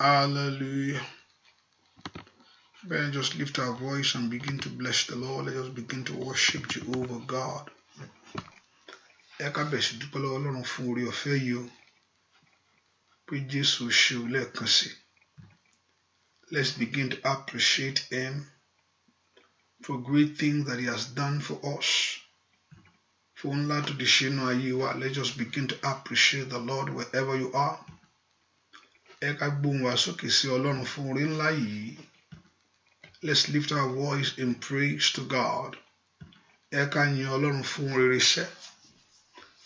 Hallelujah. Then just lift our voice and begin to bless the Lord. Let us begin to worship Jehovah God. Ẹ ká bẹ̀ sí dúpẹ́ lọ́wọ́ Ọlọ́run fún oore ọ̀fẹ́ yìí o. Pé Jésù ṣe o lẹ́ẹ̀kan sí. Let's begin to appreciate Him for great things that He has done for us. Fún ńlá tó di ṣe nínú ayé wa. Let's just begin to appreciate the Lord wherever you are. Ẹ ká gbóhùn wa sókè sí Ọlọ́run fún oore ńlá yìí. Let's lift our voice in praise to God. Ẹ ká yin Ọlọ́run fún rere iṣẹ́.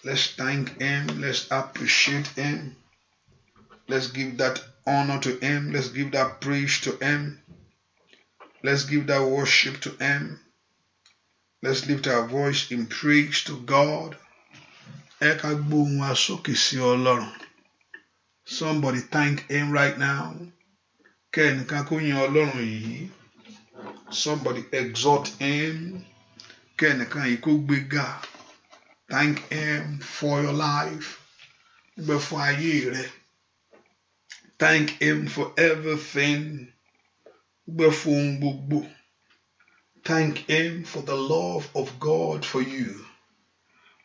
Let's thank Him. Let's appreciate Him. Let's give that honor to Him. Let's give that praise to Him. Let's give that worship to Him. Let's lift our voice in praise to God. Ẹ ká gbóhùn wa sókè sí Ọlọ́run. Somebody thank Him right now. Kẹ́nìkan kó yin Ọlọ́run yìí. Somebody exalt Him. Kẹ́nìkan yìí kó gbéga. Thank Him for your life. Gbé fún ayé rẹ. Thank Him for everything. Gbé fún gbogbo. Thank Him for the love of God for you.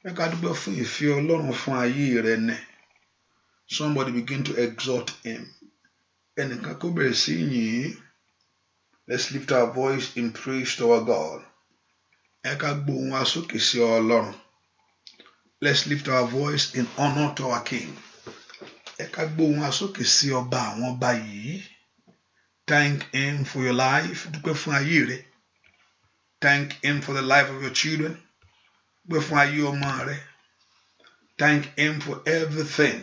Ẹ ká dúpẹ́ fún ìfẹ́ Ọlọ́run fún ayé rẹ nẹ. Somebody begin to exalt Him. Ẹnìkan kó bẹ̀rẹ̀ sí yìn. Let's lift our voice in praise to our God. Ẹ ká gbóhùn wa sókè sí Ọlọ́run. Let's lift our voice in honor to our King. Ẹ ká gbóhùn wa sókè sí ọba àwọn ọba yìí. Thank Him for your life. Dúpẹ́ fún ayé rẹ. Thank Him for the life of your children. Dúpẹ́ fún ayé ọmọ rẹ. Thank Him for everything.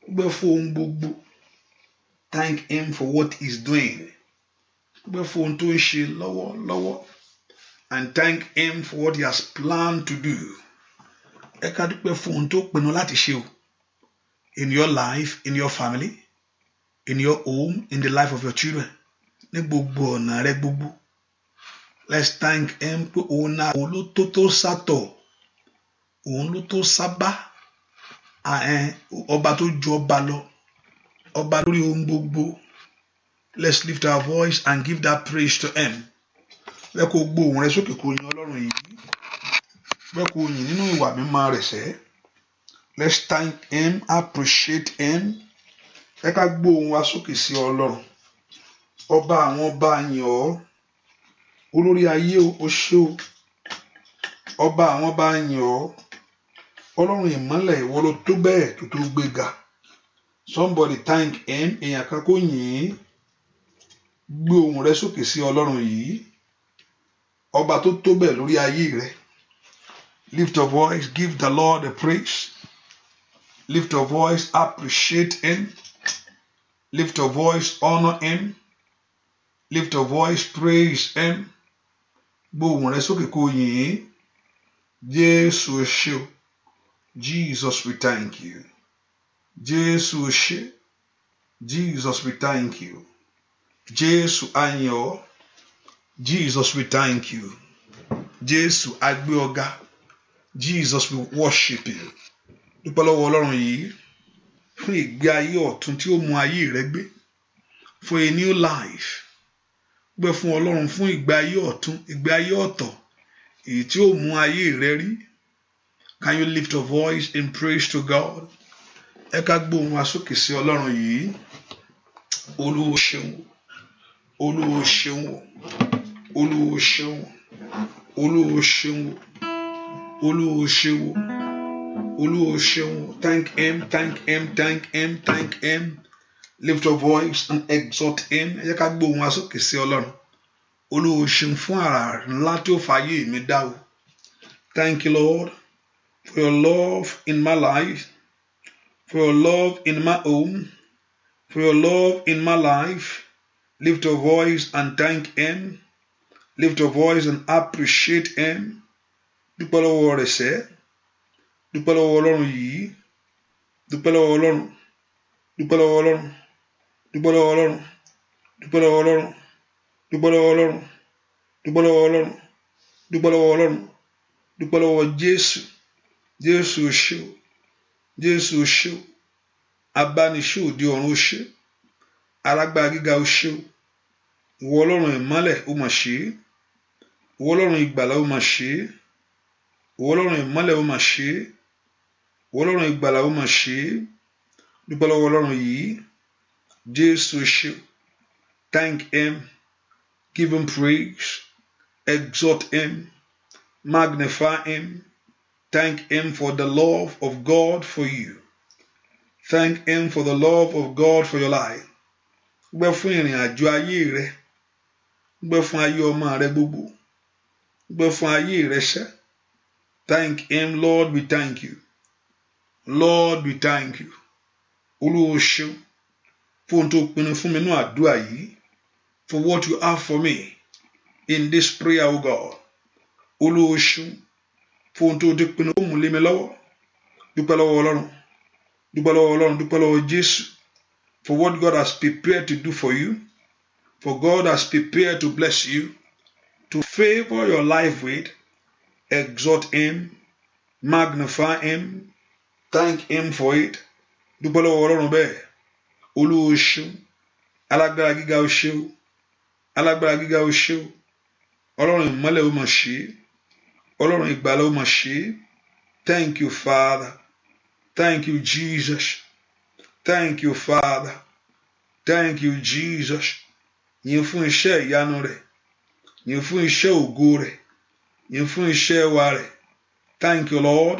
Dúpẹ́ fún ohun gbogbo. Thank Him for what He's doing. Dúpẹ́ fún ohun tó ń ṣe lọ́wọ́lọ́wọ́. And thank Him for what He has planned to do. Ẹ ká dúpẹ́ fún ohun tó pinnu láti ṣe o. In your life, in your family, in your home, in the life of your children. Ní gbogbo ọ̀nà rẹ gbogbo. Let's thank Him pé òun náà òun ló tó sátọ̀. Òun ló tó sábà. Ọba tó ju ọba lọ. Ọba lórí ohun gbogbo. Let's lift our voice and give that praise to Him. Bẹ́ẹ̀ kó gbóhùn rẹ sókè kó yin Ọlọ́run yìí. Bẹ́ẹ̀ kó yin nínú ìwà mímọ́ rẹ̀ sẹ́. Let's thank Him, appreciate Him. Ẹ ká gbóhùn wa sókè sí Ọlọ́run. Ọba àwọn ọba yìn ọ́. Olórí ayé o ṣé o. Ọba àwọn ọba yìn ọ́. Ọlọ́run ìmọ́lẹ̀ ìwọ ló tó bẹ́ẹ̀ tó tó gbéga. Somebody thank Him. Èèyàn kan kó yìn. Gbé ohùn rẹ sókè sí Ọlọ́run yìí. Ọba tó tó bẹ́ẹ̀ lórí ayé rẹ. Lift your voice, give the Lord a praise. Lift your voice, appreciate Him. Lift your voice, honor Him. Lift your voice, praise Him. Gbé ohùn rẹ sókè kó yìn. Jésù ṣé o. Jesus, we thank you. Jésù ṣé. Jesus, we thank you. Jésù a yìn ọ́. Jesus, we thank you. Jésù a gbé ọ ga. Jesus, we worship you. Dúpẹ́ lọ́wọ́ Ọlọ́run yìí fún ìgbé ayé ọ̀tun tí ó mú ayé rẹ gbé. For a new life. Gbé fún Ọlọ́run fún ìgbé ayé ọ̀tun, ìgbé ayé ọ̀tọ̀ èyí tí ó mú ayé rẹ rí. Can you lift your voice in praise to God? Ẹ ká gbóhùn wa sókè sí Ọlọ́run yìí. Olúwa ṣeun. Olúwa ṣeun. Olúwa ṣeun. Olúwa ṣeun. Olúwa ṣeun. Olúwa ṣeun. Thank Him, thank Him, thank Him, thank Him. Lift your voice and exalt Him. Ẹ ká gbóhùn wa sókè sí Ọlọ́run. Olúwa ṣeun fún àrà ńlá tí ó fàyè mi dá o. Thank you, Lord, for your love in my life, for your love in my home, for your love in my life. Lift your voice and thank Him. Lift your voice and appreciate Him. Dúpẹ́ lọ́wọ́ rẹ̀ sẹ́. Dúpẹ́ lọ́wọ́ Ọlọ́run yìí. Dúpẹ́ lọ́wọ́ Ọlọ́run. Dúpẹ́ lọ́wọ́ Ọlọ́run. Dúpẹ́ lọ́wọ́ Ọlọ́run. Dúpẹ́ lọ́wọ́ Ọlọ́run. Dúpẹ́ lọ́wọ́ Ọlọ́run. Dúpẹ́ lọ́wọ́ Ọlọ́run. Dúpẹ́ lọ́wọ́ Ọlọ́run. Dúpẹ́ lọ́wọ́ Jésù. Jésù ṣé o. Jésù ṣé o. Abániṣe òde ọ̀run ṣé. alágbára gíga ó ṣé o. Ìwọ Ọlọ́run ìmọ́lẹ̀ ó mà ṣe é. Ìwọ Ọlọ́run ìgbàlà ó mà ṣe é. Ìwọ Ọlọ́run ìmọ́lẹ̀ ó mà ṣe é. Ìwọ Ọlọ́run ìgbàlà ó mà ṣe é. Dúpẹ́ lọ́wọ́ Ọlọ́run yìí. Jésù ṣé o. Thank him. Give him praise. Exalt him. Magnify him. Thank him for the love of God for you. Thank him for the love of God for your life. Gbẹ́ fún ìrìn àjò ayé rẹ. Gbẹ́ fún ayé ọmọ rẹ gbogbo. Gbẹ́ fún ayé rẹ ṣẹ́. Thank him, Lord, we thank you. Lord, we thank you. Olúwa ṣé o fún ohun tó pinnu fún mi nínú àdúrà yìí. For what you have for me in this prayer, O God. Olúwa ṣé o fún ohun tó ti pinnu ó mú lé mi lọ́wọ́. Dúpẹ́ lọ́wọ́ Ọlọ́run. Dúpẹ́ lọ́wọ́ Ọlọ́run. Dúpẹ́ lọ́wọ́ Jésù. For what God has prepared to do for you. For God has prepared to bless you. To favor your life with. Exalt him. Magnify him. Thank him for it. Dúpẹ́ lọ́wọ́ Ọlọ́run bẹ́ẹ̀. Olúwa ṣé o. Alágbára gíga ó ṣé o. Alágbára gíga ó ṣé o. Ọlọ́run ìmọ́lẹ̀ ó mà ṣe é. Ọlọ́run ìgbàlà ó mà ṣe é. Thank you, Father. Thank you, Jesus. Thank you, Father. Thank you, Jesus. Yìn fún iṣẹ́ ìyanu rẹ̀. Yìn fún iṣẹ́ ògo rẹ̀. Yìn fún iṣẹ́ ẹwà rẹ̀. Thank you, Lord.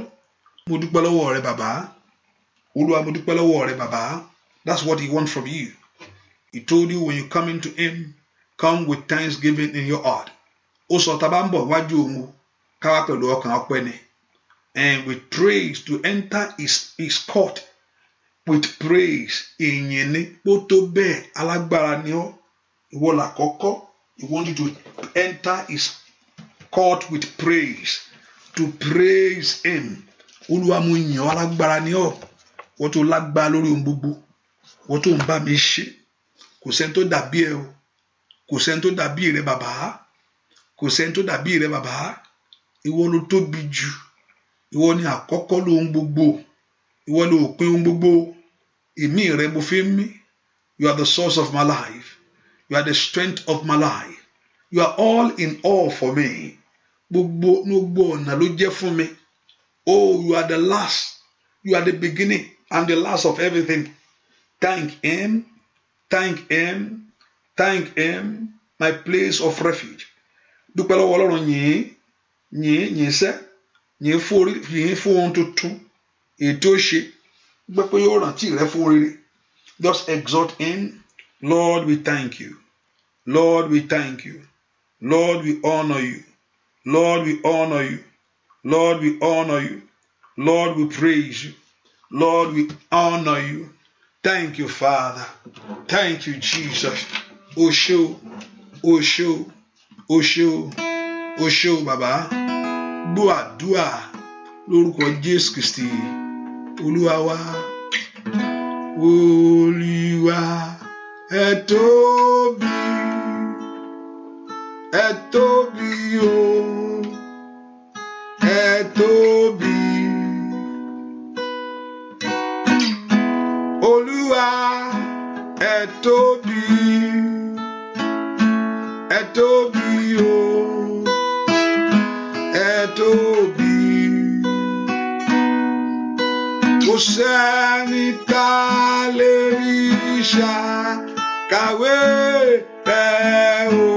Mo dúpẹ́ lọ́wọ́ rẹ bàbá. Olúwa mo dúpẹ́ lọ́wọ́ rẹ bàbá. That's what he wants from you. He told you when you come into him, come with thanksgiving in your heart. Ó sọ tá bá ń bọ̀ wájú òun ká wá pẹ̀lú ọkàn ọpẹ́ ni. And with praise to enter his court. With praise. Ìyìn ni bó tó bẹ́ẹ̀ alágbára ni ọ́. Ìwọ làkọ́kọ́. He wants you to enter his court with praise. To praise him. Olúwa mo yìn ọ́ alágbára ni ọ́. Wọ́n tó lágbára lórí ohun gbogbo. Wọ́n tó ń bá mi ṣe. Kò sẹ́ni tó dàbí ẹ o. Kò sẹ́ni tó dàbí rẹ bàbá. Kò sẹ́ni tó dàbí rẹ bàbá. Ìwọ ló tóbi jù. Ìwọ ni àkọ́kọ́ lóhun gbogbo. Ìwọ ló òpin ohun gbogbo. Ìmí rẹ mo fi ń mí. You are the source of my life. You are the strength of my life. You are all in all for me. Gbogbo ọ̀nà ló jẹ́ fún mi. Oh, you are the last. You are the beginning and the last of everything. Thank him. Thank him. Thank him. My place of refuge. Dúpẹ́ lọ́wọ́ Ọlọ́run yìn sẹ́. Yìn fún ohun tuntun. Ètò ṣe. Gbẹ́ pé yóò rántí rẹ fún rere. Just exalt him. Lord, we thank you. Lord, we thank you. Lord, we honor you. Lord, we honor you. Lord, we honor you. Lord, we praise you. Lord, we honor you. Thank you, Father. Thank you, Jesus. Osho, Osho, Osho, Osho, Baba. Gbọ́ àdúà lórúkọ Jésù Kristi. Olúwa wa. Olúwa ẹ tóbi. Ẹ tóbi o. Ẹ tóbi. Olúwa ẹ tóbi. Ẹ tóbi o. Ẹ tóbi. Kò sẹ́ni tá lè rí ṣàkàwé rẹ̀ o.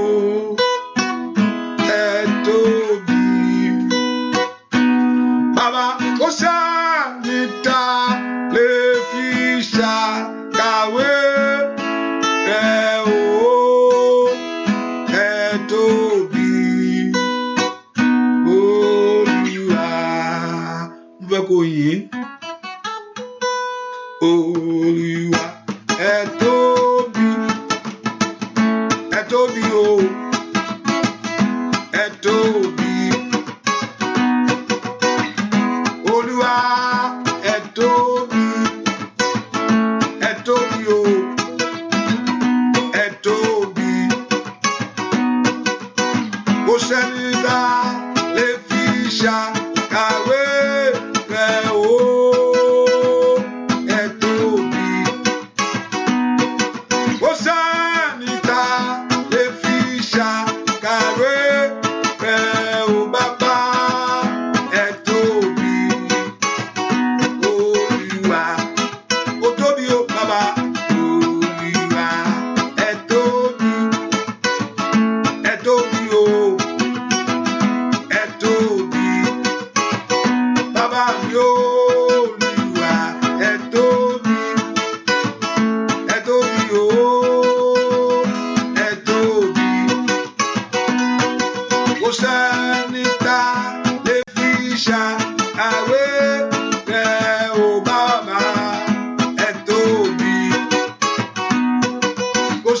Ẹ tóbi. Bàbá kò sẹ́ni tá lè fi ṣàkàwé rẹ̀ o. Ẹ tóbi. Olúwa mo fẹ́ kó yìn. Olúwa ẹ tóbi. Ẹ tóbi.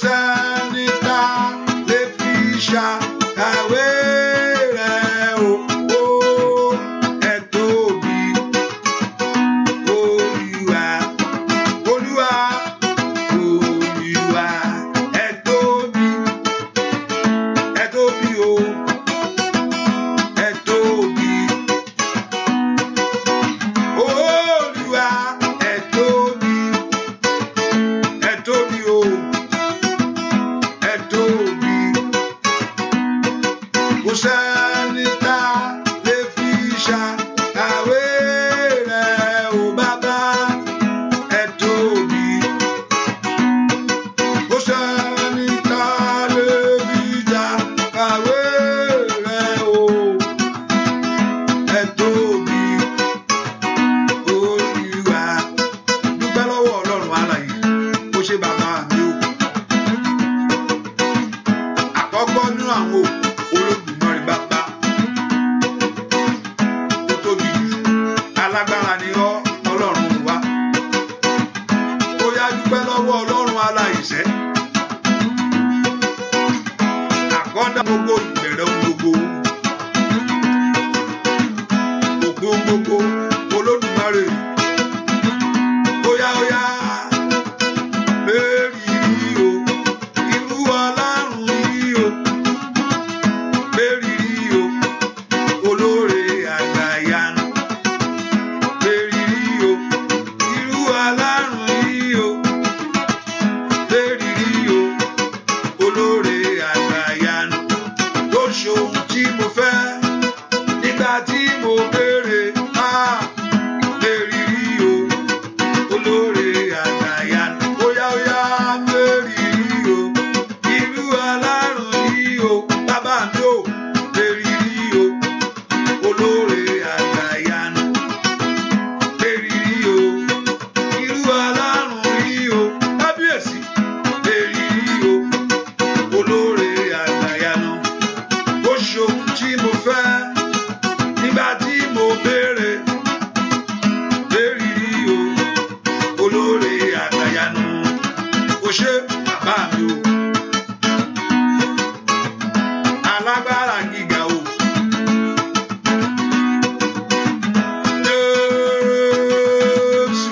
sẹ́ni tá lè fi ṣàkàwé rẹ̀ o. Ẹ tóbi Olúwa, Olúwa, Olúwa, ẹ tóbi o, ẹ tóbi. Olúwa, ẹ tóbi o, ẹ tóbi. Kò sẹ́ni tá lè fi ṣàkàwé rẹ̀ o Bàbá, ẹ tóbi. Kò sẹ́ni tá lè fi ṣàkàwé rẹ̀ o, ẹ tóbi. Olúwa, dúpẹ́ lọ́wọ́ Ọlọ́run alààyè, ó ṣe bàbá mi o. Àkọ́kọ́ nínú àwọn Olódùmarè bàbá tó tóbi jù, alágbára ni ọ́ Ọlọ́run wa. Ó yá dúpẹ́ lọ́wọ́ Ọlọ́run alààyè sẹ́. Àkọ́dá gbogbo ìbẹ̀rẹ̀ ohun gbogbo, òpin ohun gbogbo, Olódùmarè. Ó yá mérìírí o, irú Ọlọ́run yìí o, mérìírí o, olóore àgbàyanu. Mérìírí o, irú Ọlọ́run yìí o, mérìírí o, olóore àgbàyanu. Tó ṣe ohun tí mo fẹ́ nígbà tí mo béèrè. Mérìírí o, olóore àgbàyanu. Ó yá mérìírí o, irú Ọlọ́run yìí o, bàbá mi o. Mérìírí o, olóore àgbàyanu. Mérìírí o, irú Ọlọ́run yìí o, kábíyèsí. Mérìírí o, olóore àgbàyanu. Ó ṣe ohun tí mo fẹ́ nígbà tí mo béèrè. Mérìírí o, olóore àgbàyanu. Ó ṣe bàbá mi o, alágbára gíga o. Jésù,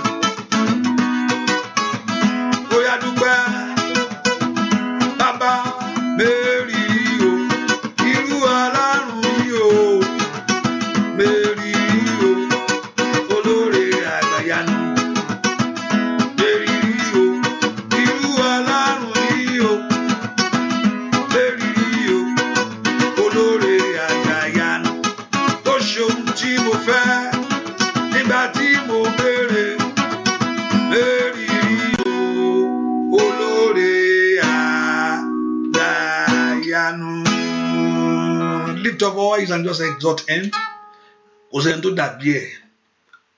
ó yá dúpẹ́ bàbá. Mérìírí o, irú Ọlọ́run yìí o, mérìírí o, olóore àgbàyanu. Mérìírí o, irú Ọlọ́run yìí o, mérìírí o, olóore àgbàyanu. Tó ṣe ohun tí mo fẹ́ nígbà tí mo béèrè. Mérìírí o, olóore àgbàyanu. Lift up voice and just exalt him. Kò sẹ́ni tó dàbí ẹ̀.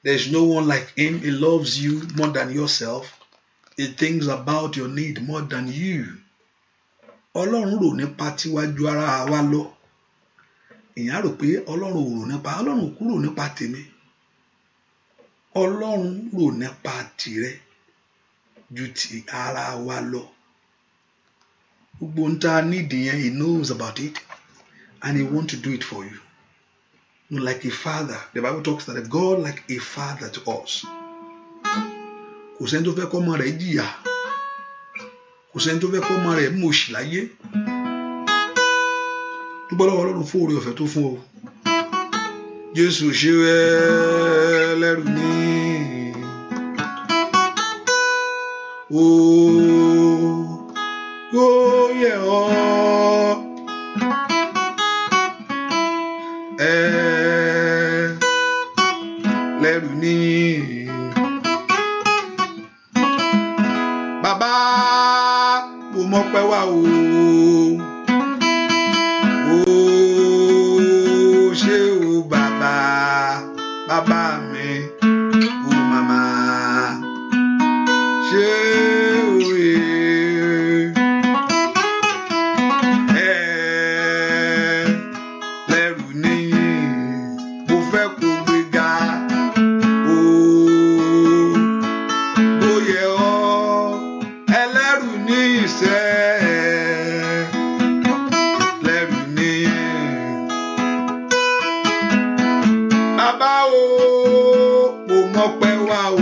There is no one like him. He loves you more than yourself. He thinks about your need more than you. Ọlọ́run rò nípa tiwájú ara wa lọ. Èèyàn rò pé Ọlọ́run ò rò nípa, Ọlọ́run kò rò nípa tèmi. Ọlọ́run rò nípa tìrẹ ju ti ara wa lọ. Gbogbo ohun tá a need yẹn, he knows about it and he wants to do it for you. No, like a father. The Bible talks that a God like a father to us. Kò sẹ́ni tó fẹ́ kọ́ ọmọ rẹ̀ jìyà. Kò sẹ́ni tó fẹ́ kọ́ ọmọ rẹ̀ mọ̀ọ́ṣì láyé. Dúpẹ́ lọ́wọ́ Ọlọ́run fún oore ọ̀fẹ́ tó fún ọ. Jésù ṣe ẹlẹ́rù ní. Ó yẹ ọ́. Ẹlẹ́rù ní. Bàbá mo mọpẹ́ wá o. Ó ṣé o bàbá, bàbá mi, o màmá. Ṣé o ẹlẹ́rù ní. Mo fẹ́ kó gbéga. Ó yẹ ọ́ ẹlẹ́rù ní. sẹ́ lẹ́rù níyìn. Bàbá o mo mọpẹ́ wá o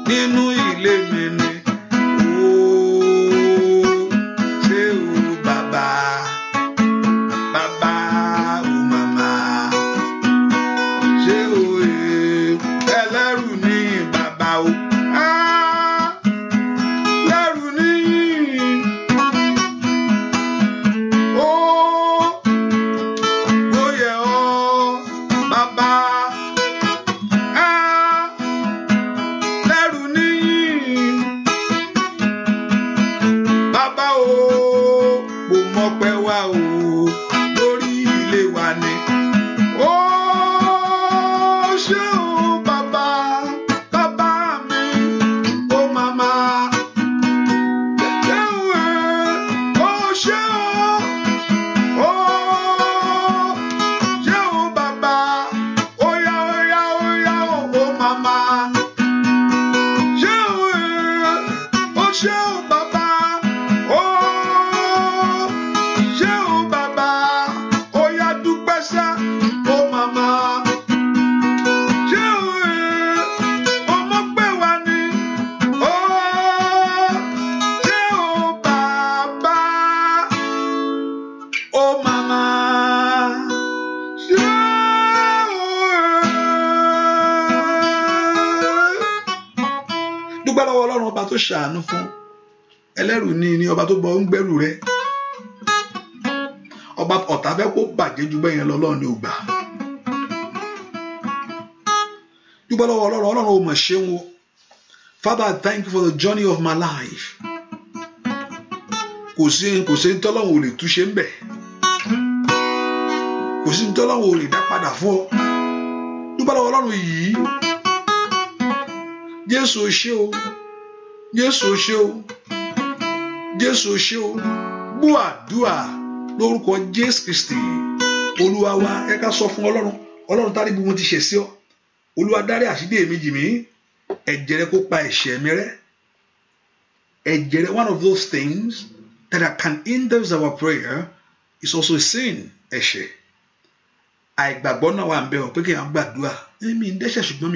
nínú ilé mi ni o ṣé o bàbá bàbá o màmá ṣé o ẹlẹ́rù ní bàbá o lẹ́rù ní o ó yẹ ọ́ bàbá lẹ́rù ní bàbá o mo mọpẹ́ wá o lórí ilé wa ni ó ṣé o bàbá bàbá mi ó màmá ṣé o ó ṣé o ó ṣé o bàbá ó yá ó yá ó yá ó màmá ṣé o ó ṣé o bàbá ó ṣé o bàbá ó yá dúpẹ́ sá ó màmá ṣé o ọmọ pé wá ní ó ṣé o bàbá ó màmá ṣé o. Dúpẹ́ lọ́wọ́ Ọlọ́run ọba tó ṣàánú fún ẹlẹ́rù ní ọba tó bọ́ ń gbẹ́rù rẹ ọba ọ̀tá fẹ́ kó bàjẹ́ ju bẹ́yẹn lọ Ọlọ́run ni ò gbà. Dúpẹ́ lọ́wọ́ Ọlọ́run ò mọ̀ ṣeun o. Father, I thank you for the journey of my life. Kò sí ntọ́lọ́run ò lè túṣe ń bẹ̀. Kò sí ntọ́lọ́run ò lè dá padà fún ọ. Dúpẹ́ lọ́wọ́ Ọlọ́run yìí. Jésù o ṣé o. Jésù o ṣé o. Jésù o ṣé o. Gbọ́ àdúrà lórúkọ Jésù Kristi. Olúwa wa ẹ ká sọ fún Ọlọ́run tá níbi mo ti ṣẹ̀ sí ọ. Olúwa dárí àṣídé mi jì mí. Ẹ̀jẹ̀ rẹ kó pa ẹ̀ṣẹ̀ mi rẹ́. Ẹ̀jẹ̀ rẹ, one of those things that can hinder our prayer is also sin, ẹ̀ṣẹ̀. Àìgbàgbọ́ náà wà ń bẹ̀ ọ́ pé kí n gbàdúrà. Èmi ń dẹ́ṣẹ̀ ṣùgbọ́n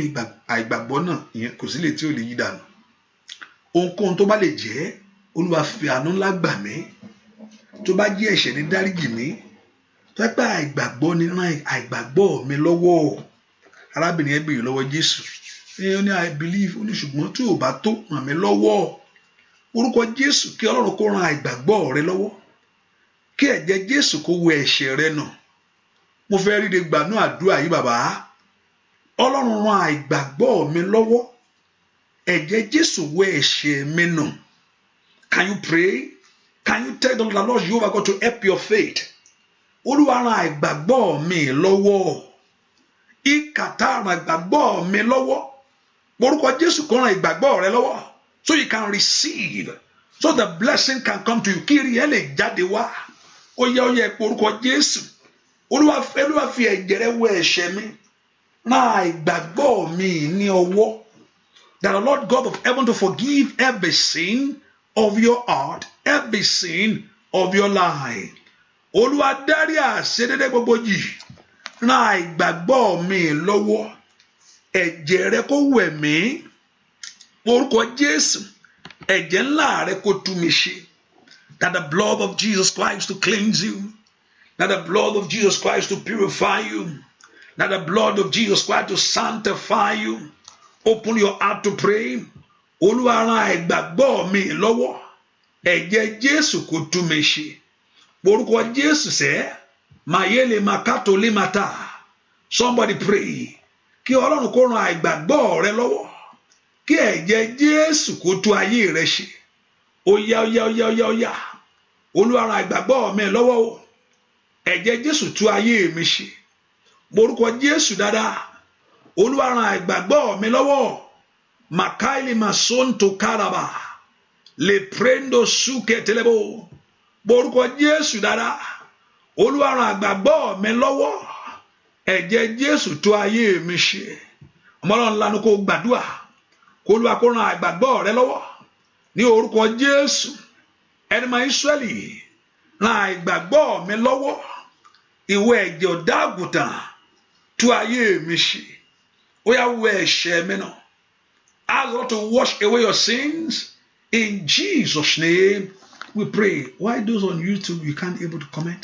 àìgbàgbọ́ náà ìyẹn kò sí lè tí ò lè yí dànù. Ohunkóhun tó bá lè jẹ́ Olúwa fi àánú ńlá gbà mí. Tó bá jẹ́ ẹ̀ṣẹ̀ ní dáríjì mí. Tó bá pẹ́ àìgbàgbọ́ ní ràn àìgbàgbọ́ mi lọ́wọ́. Arábìnrin ẹ béèrè lọ́wọ́ Jésù. Ó ní I believe, ó ní ṣùgbọ́n tí ò bá tó ràn mí lọ́wọ́. Orúkọ Jésù kí Ọlọ́run kó ran àìgbàgbọ́ rẹ lọ́wọ́. Kí ẹ̀jẹ̀ Jésù kó wẹ ẹ̀ṣẹ̀ rẹ nù. Mo fẹ́ rí de gbànú àdúrà yìí bàbá. Ọlọ́run ran àìgbàgbọ́ mi lọ́wọ́. Ẹ̀jẹ̀ Jésù wẹ ẹ̀ṣẹ̀ mi nù. Can you pray? Can you tell the Lord Jehovah God to help your faith? Olúwa ran àìgbàgbọ́ mi lọ́wọ́. Ìkàtà ran àìgbàgbọ́ mi lọ́wọ́. Orúkọ Jésù kó ran ìgbàgbọ́ rẹ lọ́wọ́. So you can receive. So the blessing can come to you. Kiri ẹ lè jáde wá. Ó yẹ orúkọ Jésù. Olúwa fi ẹ̀jẹ̀ rẹ wẹ ẹ̀ṣẹ̀ mi. Ran àìgbàgbọ́ mi ní ọwọ́. That the Lord God of heaven to forgive every sin of your heart, every sin of your life. Olúwa dárí àṣedédé gbogbo yìí. Ran àìgbàgbọ́ mi lọ́wọ́. Ẹ̀jẹ̀ rẹ kó wẹ̀ mí. Orúkọ Jésù. Ẹ̀jẹ̀ ńlá rẹ kó tú mi ṣe. That the blood of Jesus Christ to cleanse you. That the blood of Jesus Christ to purify you. That the blood of Jesus Christ to sanctify you. Open your heart to pray. Olúwa ran àìgbàgbọ́ mi lọ́wọ́. Ẹ̀jẹ̀ Jésù kó tú mi ṣe. Orúkọ Jésù sẹ́. Mayele makato le mata. Somebody pray. Kí Ọlọ́run kó ran àìgbàgbọ́ rẹ lọ́wọ́. Kí ẹ̀jẹ̀ Jésù kó tú ayé rẹ ṣe. Ó yá. Olúwa ran àìgbàgbọ́ mi lọ́wọ́ o. Ẹ̀jẹ̀ Jésù tú ayé mi ṣe. Orúkọ Jésù dáadáa. Olúwa ran àìgbàgbọ́ mi lọ́wọ́. Makaili masonto karaba. Le prendo suke telebo. Orúkọ Jésù dáadáa. Olúwa ran àìgbàgbọ́ mi lọ́wọ́. Ẹ̀jẹ̀ Jésù tú ayé mi ṣe. Ọmọlọ́run lanu kó gbàdúrà. Kó Olúwa kó ran àìgbàgbọ́ rẹ lọ́wọ́. Ní orúkọ Jésù. ẹni máa Ísírẹ́lì ran ìgbàgbọ́ mi lọ́wọ́ ìwọ ẹ̀jẹ̀ ọ̀dọ́ àgùntàn tú ayé mi ṣe ó yá wẹ ẹ̀ṣẹ̀ mi náà. Ask God to wash away your sins. In Jesus' name, we pray. Why those on YouTube, you can't able to comment?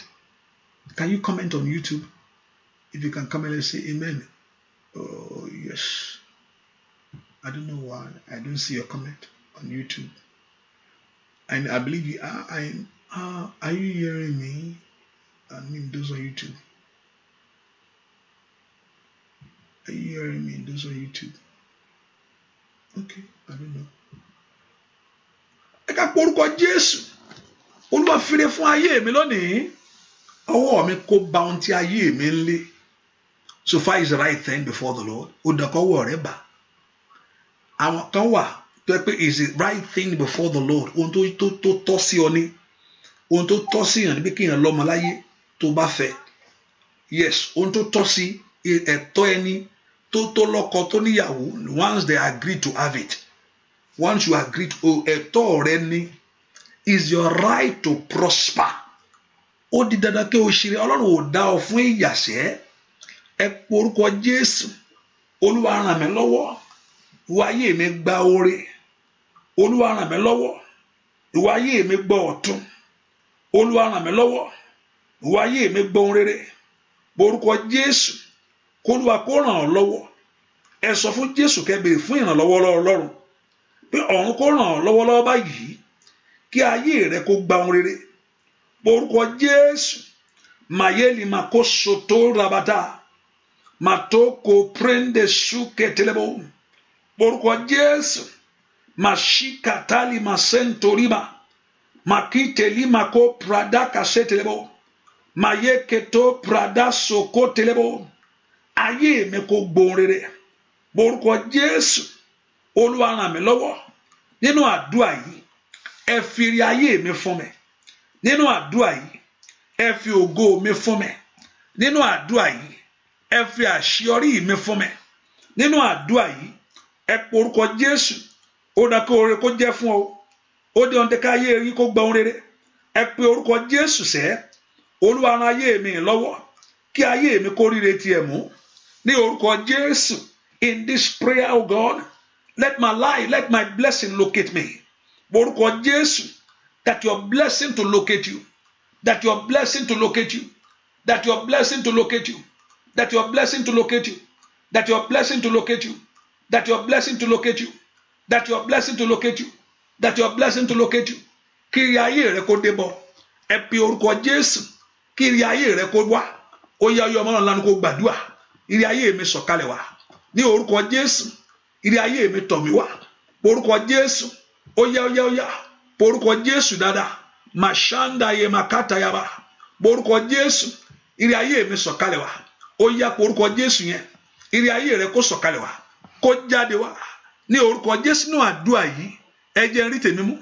Can you comment on YouTube? If you can comment, let's say amen. Oh, yes. I don't know why. I don't see your comment on YouTube. And I believe you are. Are you hearing me? I mean, those on YouTube. Are you hearing me? Those on YouTube. Okay, I don't know. Ẹ ká porúkọ Jésù. Olúwa fìrè fún ayé mi lónìí. Ọwọ́ mi kó ba ohun tí ayé mi ń lé. So far is the right thing before the Lord. Ó dọ̀kọ́wọ́ rẹ̀ bá. Àwọn kan wà tó yẹ pé is the right thing before the Lord. Ohun tó tọ́ sí ọ ní. Ohun tó tọ́ sí yàn níbi kí yàn lọ́mọ láyé tó bá fẹ́. Yes, ohun tó tọ́ sí ẹ̀tọ́ ẹni tó lọ́kọ tó níyàwó once they agree to have it. Once you agree to ẹ̀tọ́ rẹ ní is your right to prosper. Ó di dandan kí o ṣe Ọlọ́run ò dá ọ fún ìyàsẹ́. Ẹ porúkọ Jésù. Olúwa ràn mí lọ́wọ́. Ìwọ ayé mi gba oore. Olúwa ràn mí lọ́wọ́. Ìwọ ayé mi gba ọ̀tun. Olúwa ràn mí lọ́wọ́. Ìwọ ayé mi gba ohun rere. Porúkọ Jésù. K'Olúwa kó ràn ọ́ lọ́wọ́. Ẹ sọ fún Jésù kẹ́ béèrè fún ìrànlọ́wọ́ Ọlọ́run. Pé ọ̀run kó ràn ọ́ lọ́wọ́ báyìí. Kí ayé rẹ kó gba ohun rere. Porúkọ Jésù. Mayeli mako soto rabata. Matoko prende suke telebo. Porúkọ Jésù. Mashikatali masentoriba. Makiteli mako prada kasetelebo. Mayeketo prada soko telebo. Ayé mi kó gbóhùn rere. Porúkọ Jésù. Olúwa ràn mí lọ́wọ́. Nínú àdúrà yìí, ẹ fi ire ayé mi fún mi. Nínú àdúrà yìí, ẹ fi ògo mi fún mi. Nínú àdúrà yìí, ẹ fi àṣeyọrí mi fún mi. Nínú àdúrà yìí, ẹ porúkọ Jésù. Ó dá kí oore kó jẹ́ fún ọ. Ó dé ọ̀ndẹ̀ ká ayé yín kó gba ohun rere. Ẹ pe orúkọ Jésù sẹ́. Olúwa ràn ayé mi lọ́wọ́. Kí ayé mi kó ríre tiẹ̀ mú. Ní orúkọ Jésù. In this prayer, oh God, let my life, let my blessing locate me. Orúkọ Jésù. That your blessing to locate you. That your blessing to locate you. That your blessing to locate you. That your blessing to locate you. That your blessing to locate you. That your blessing to locate you. That your blessing to locate you. That your blessing to locate you. Kí ire ayé rẹ kó débọ̀. Ẹ pe orúkọ Jésù. Kí ire ayé rẹ kó wá. Ó yá ọmọ náà lánàá kó gbàdúrà. Ire ayé mi sọ̀kalẹ̀ wá. Ní orúkọ Jésù. Ire ayé mi tọ̀ mí wá. Orúkọ Jésù. Ó yá. Orúkọ Jésù dáadáa. Mashanda ye makata yaba. Orúkọ Jésù. Ire ayé mi sọ̀kalẹ̀ wá. Ó yá orúkọ Jésù yẹn. Ire ayé rẹ kó sọ̀kalẹ̀ wá. Kó jáde wá. Ní orúkọ Jésù nínú àdúrà yìí. Ẹ jẹ́ rí tèmi mú.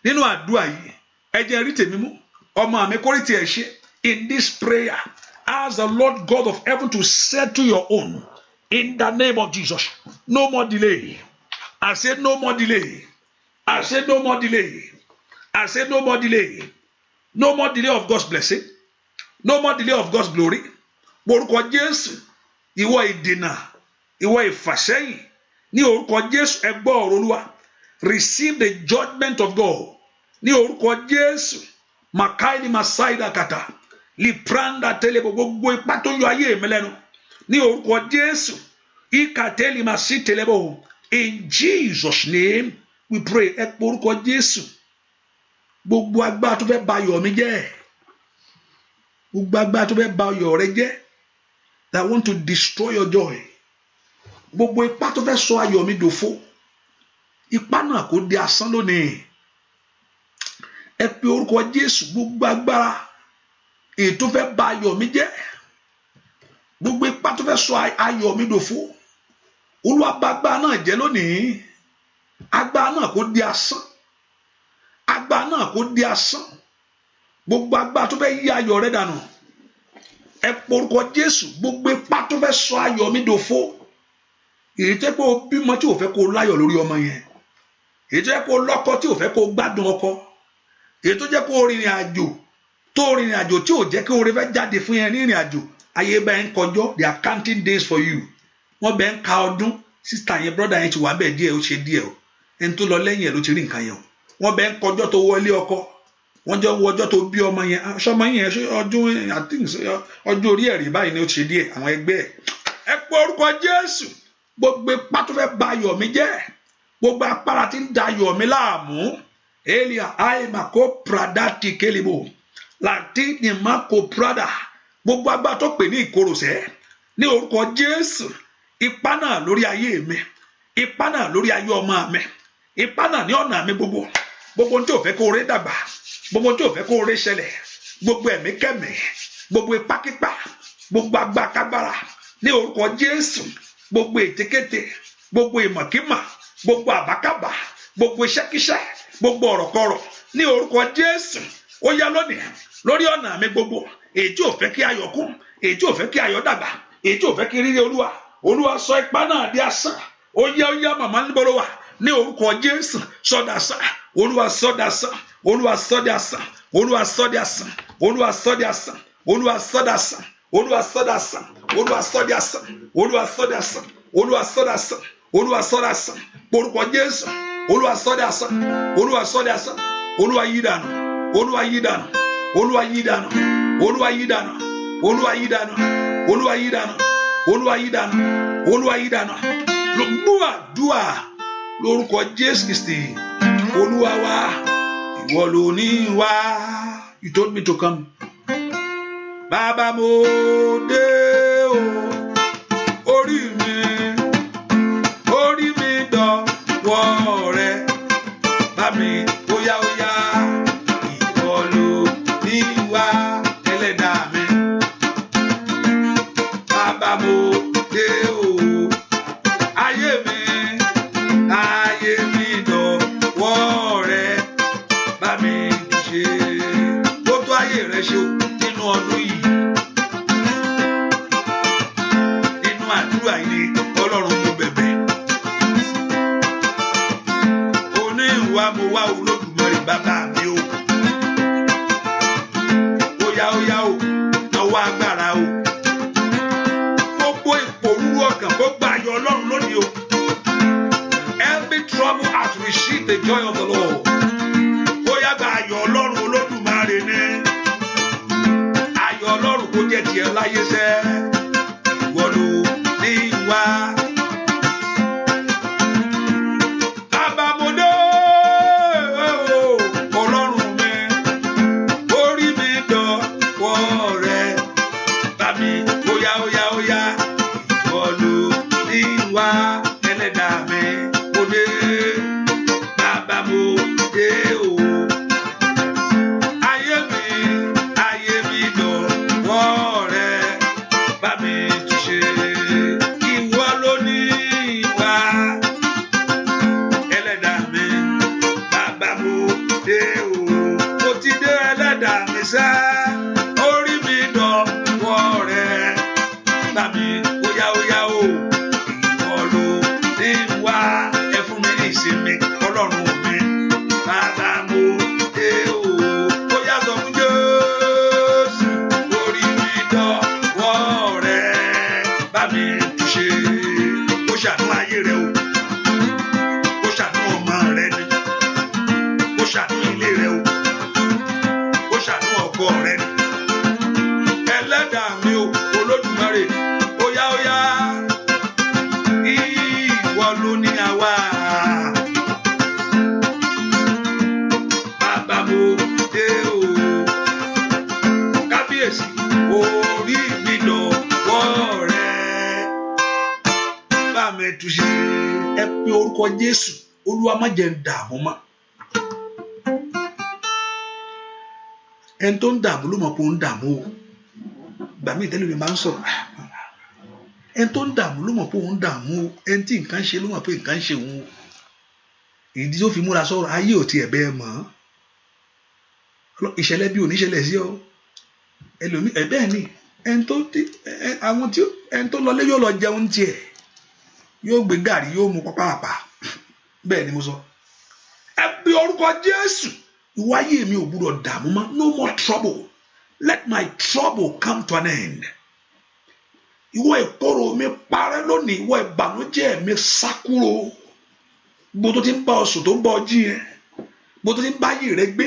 Nínú àdúrà yìí. Ẹ jẹ́ rí tèmi mú. Ọmọ mi kórè tí ẹ ṣe. In this prayer, ask the Lord God of heaven to settle your own. In the name of Jesus. No more delay. I said no more delay. I said no more delay. I said no more delay. No more delay of God's blessing. No more delay of God's glory. Orúkọ Jésù. Ìwọ ìdènà. Ìwọ ìfàsẹ́yìn. Ní orúkọ Jésù ẹ gbọ́ ọ̀rọ̀ Olúwa. Receive the judgment of God. Ní orúkọ Jésù. Makaili masaida kata. Lipranda telebo gbogbo ipá tó yọ ayé mi lẹ́nu. Ní orúkọ Jésù. Ikateli masi telebo. In Jesus' name we pray. Ẹ pé orúkọ Jésù. Gbogbo agbára tó fẹ́ ba ayọ̀ mi jẹ́. Gbogbo agbára tó fẹ́ ba ayọ̀ rẹ jẹ́. That want to destroy your joy. Gbogbo ipá tó fẹ́ sọ ayọ̀ mi dòfo. Ipá náà kò di asán lónìí. Ẹ pé orúkọ Jésù. Gbogbo agbára èyí tó fẹ́ ba ayọ̀ mi jẹ́. Gbogbo ipá tó fẹ́ sọ ayọ̀ mi dòfo. Olúwa bà agbára náà jẹ́ lónìí. Agbára náà kò di asán. Agbára náà kò di asán. Gbogbo agbára tó fẹ́ yí ayọ̀ rẹ dànù. Ẹ pé orúkọ Jésù. Gbogbo ipá tó fẹ́ sọ ayọ̀ mi dòfo. Èyí tẹ́ pé o bímọ tí ò fẹ́ kó láyọ̀ lórí ọmọ yẹn. Èyí tẹ́ pé o lọ́kọ tí ò fẹ́ kó gbádùn ọkọ. èyí tó jẹ́ kó rìnrìn àjò tó rìnrìn àjò tí ò jẹ́ kí oore fẹ́ jáde fún yẹn ní ìrìn àjò ayé bẹ́ẹ̀ ń kọjọ́ they are counting days for you wọ́n bẹ́ẹ̀ ń ka ọdún sísítà yẹn brọ́dà yẹn ti wà bẹ́ẹ̀ díẹ̀ ó ṣe díẹ̀ o ẹni tó lọ lẹ́yìn ẹ̀ ló ti rí nǹkan yẹn o wọ́n bẹ́ẹ̀ ń kọjọ́ tó wọlé ọkọ wọ́n jọ wọ ọjọ́ tó bí ọmọ yẹn ṣọmọ yẹn ọjọ́ orí ẹ̀rí báyìí ni ó ṣe díẹ̀ àwọn ẹgbẹ́ ẹ pé orúkọ Jésù gbogbo ipá tó fẹ́ ba ayọ̀ mi jẹ́ gbogbo apára tí ń da ayọ̀ mi láàmú elia aima ko prada ti kelebo láti ní má ko prada gbogbo agbá tó pè ní ìkoròsẹ́ ní orúkọ Jésù ipá náà lórí ayé mi ipá náà lórí ayé ọmọ mi ipá náà ní ọ̀nà mi gbogbo ohun tí ò fẹ́ kó ré dàgbà gbogbo ohun tí ò fẹ́ kó ré ṣẹlẹ̀ gbogbo ẹ̀mí kẹ́mí gbogbo ipákípá gbogbo agbákágbára ní orúkọ Jésù gbogbo ètekéte gbogbo ìmọ̀kímọ̀ gbogbo àbákábà gbogbo iṣẹ́kíṣẹ́ gbogbo ọ̀rọ̀kọ̀rọ̀ ní orúkọ Jésù ó yá lónìí lórí ọ̀nà mi gbogbo èyí tí ò fẹ́ kí ayọ̀ kún èyí tí ò fẹ́ kí ayọ̀ dàgbà èyí tí ò fẹ́ kí rírí olúwa sọ ipá náà di asán ó yá màmá níbo ló wà ní orúkọ Jésù sọdà asán olúwa sọdà asán olúwa sọdà asán olúwa sọdà asán olúwa sọdà asán olúwa sọdà asán olúwa sọdà asán olúwa sọdà asán olúwa sọdà asán olúwa sọdà asán olúwa sọdà asán orúkọ Jésù olúwa sọdà asán olúwa sọdà asán olúwa yí dànù olúwa yí dànù olúwa yí dànù olúwa yí dànù olúwa yí dànù olúwa yí dànù olúwa yí dànù olúwa yí dànù dùà lórúkọ Jésù Kristi olúwa wa ìwọ ló ní wá you told me to come bàbá mo dé o orí mi dọ̀wọ́ rẹ bá mi óyá ìwọ ló ní wá ẹlẹ́dàá mi bàbá mo dé o ayé mi dọ̀wọ́ rẹ bá mi ṣe ó tó ayé rẹ ṣe nínú ọdún yìí nínú àdúrà yìí Ọlọ́run mo bẹ̀bẹ̀ mo wá Olódùmarè bàbá mi o óyá o náwó agbára o gbogbo ìpòrúurú ọkàn gbogbo ayọ̀ Ọlọ́run lónìí o every trouble has received the joy of the Lord óyá gba ayọ̀ Ọlọ́run Olódùmarè ní ayọ̀ Ọlọ́run kó jẹ́ tiẹ̀ láyé sẹ́ ìwọ ló ní wá. Jésù Olúwa má jẹ́ n dààmú mọ́ ẹni tó ń dààmú ló mọ̀ pé ó ń dààmú o gbà mí ìtẹ́lẹ̀ mi máa ń sọ̀rọ̀ ẹni tó ń dààmú ló mọ̀ pé ó ń dààmú o ẹni tí nǹkan ṣe ló mọ̀ pé nǹkan ṣe òun o ìdí tó fi múra sọ̀rọ̀ ayé ò tiẹ̀ bẹ́ẹ̀ mọ́ ìṣẹ̀lẹ̀ bí oníṣẹ̀lẹ̀ sí ọ ẹlòmí ẹ̀ bẹ́ẹ̀ ni ẹni tó lọlé yóò lọ jẹun tiẹ̀ yóò gbé gàrí yóò mú pápá bẹ́ẹ̀ ni mo sọ ẹ bí orúkọ Jésù ìwọ ayé mi ò gbúdọ̀ dààmú mọ́. No more trouble. Let my trouble come to an end. Ìwọ ìkorò mi parẹ́ lónìí. Ìwọ ìbànújẹ́ mi sá kúrò. Gbogbo tó ti ń bá ọ sùn tó ń bá ọ jí yẹn. Gbogbo tó ti ń bá ayé rẹ gbé.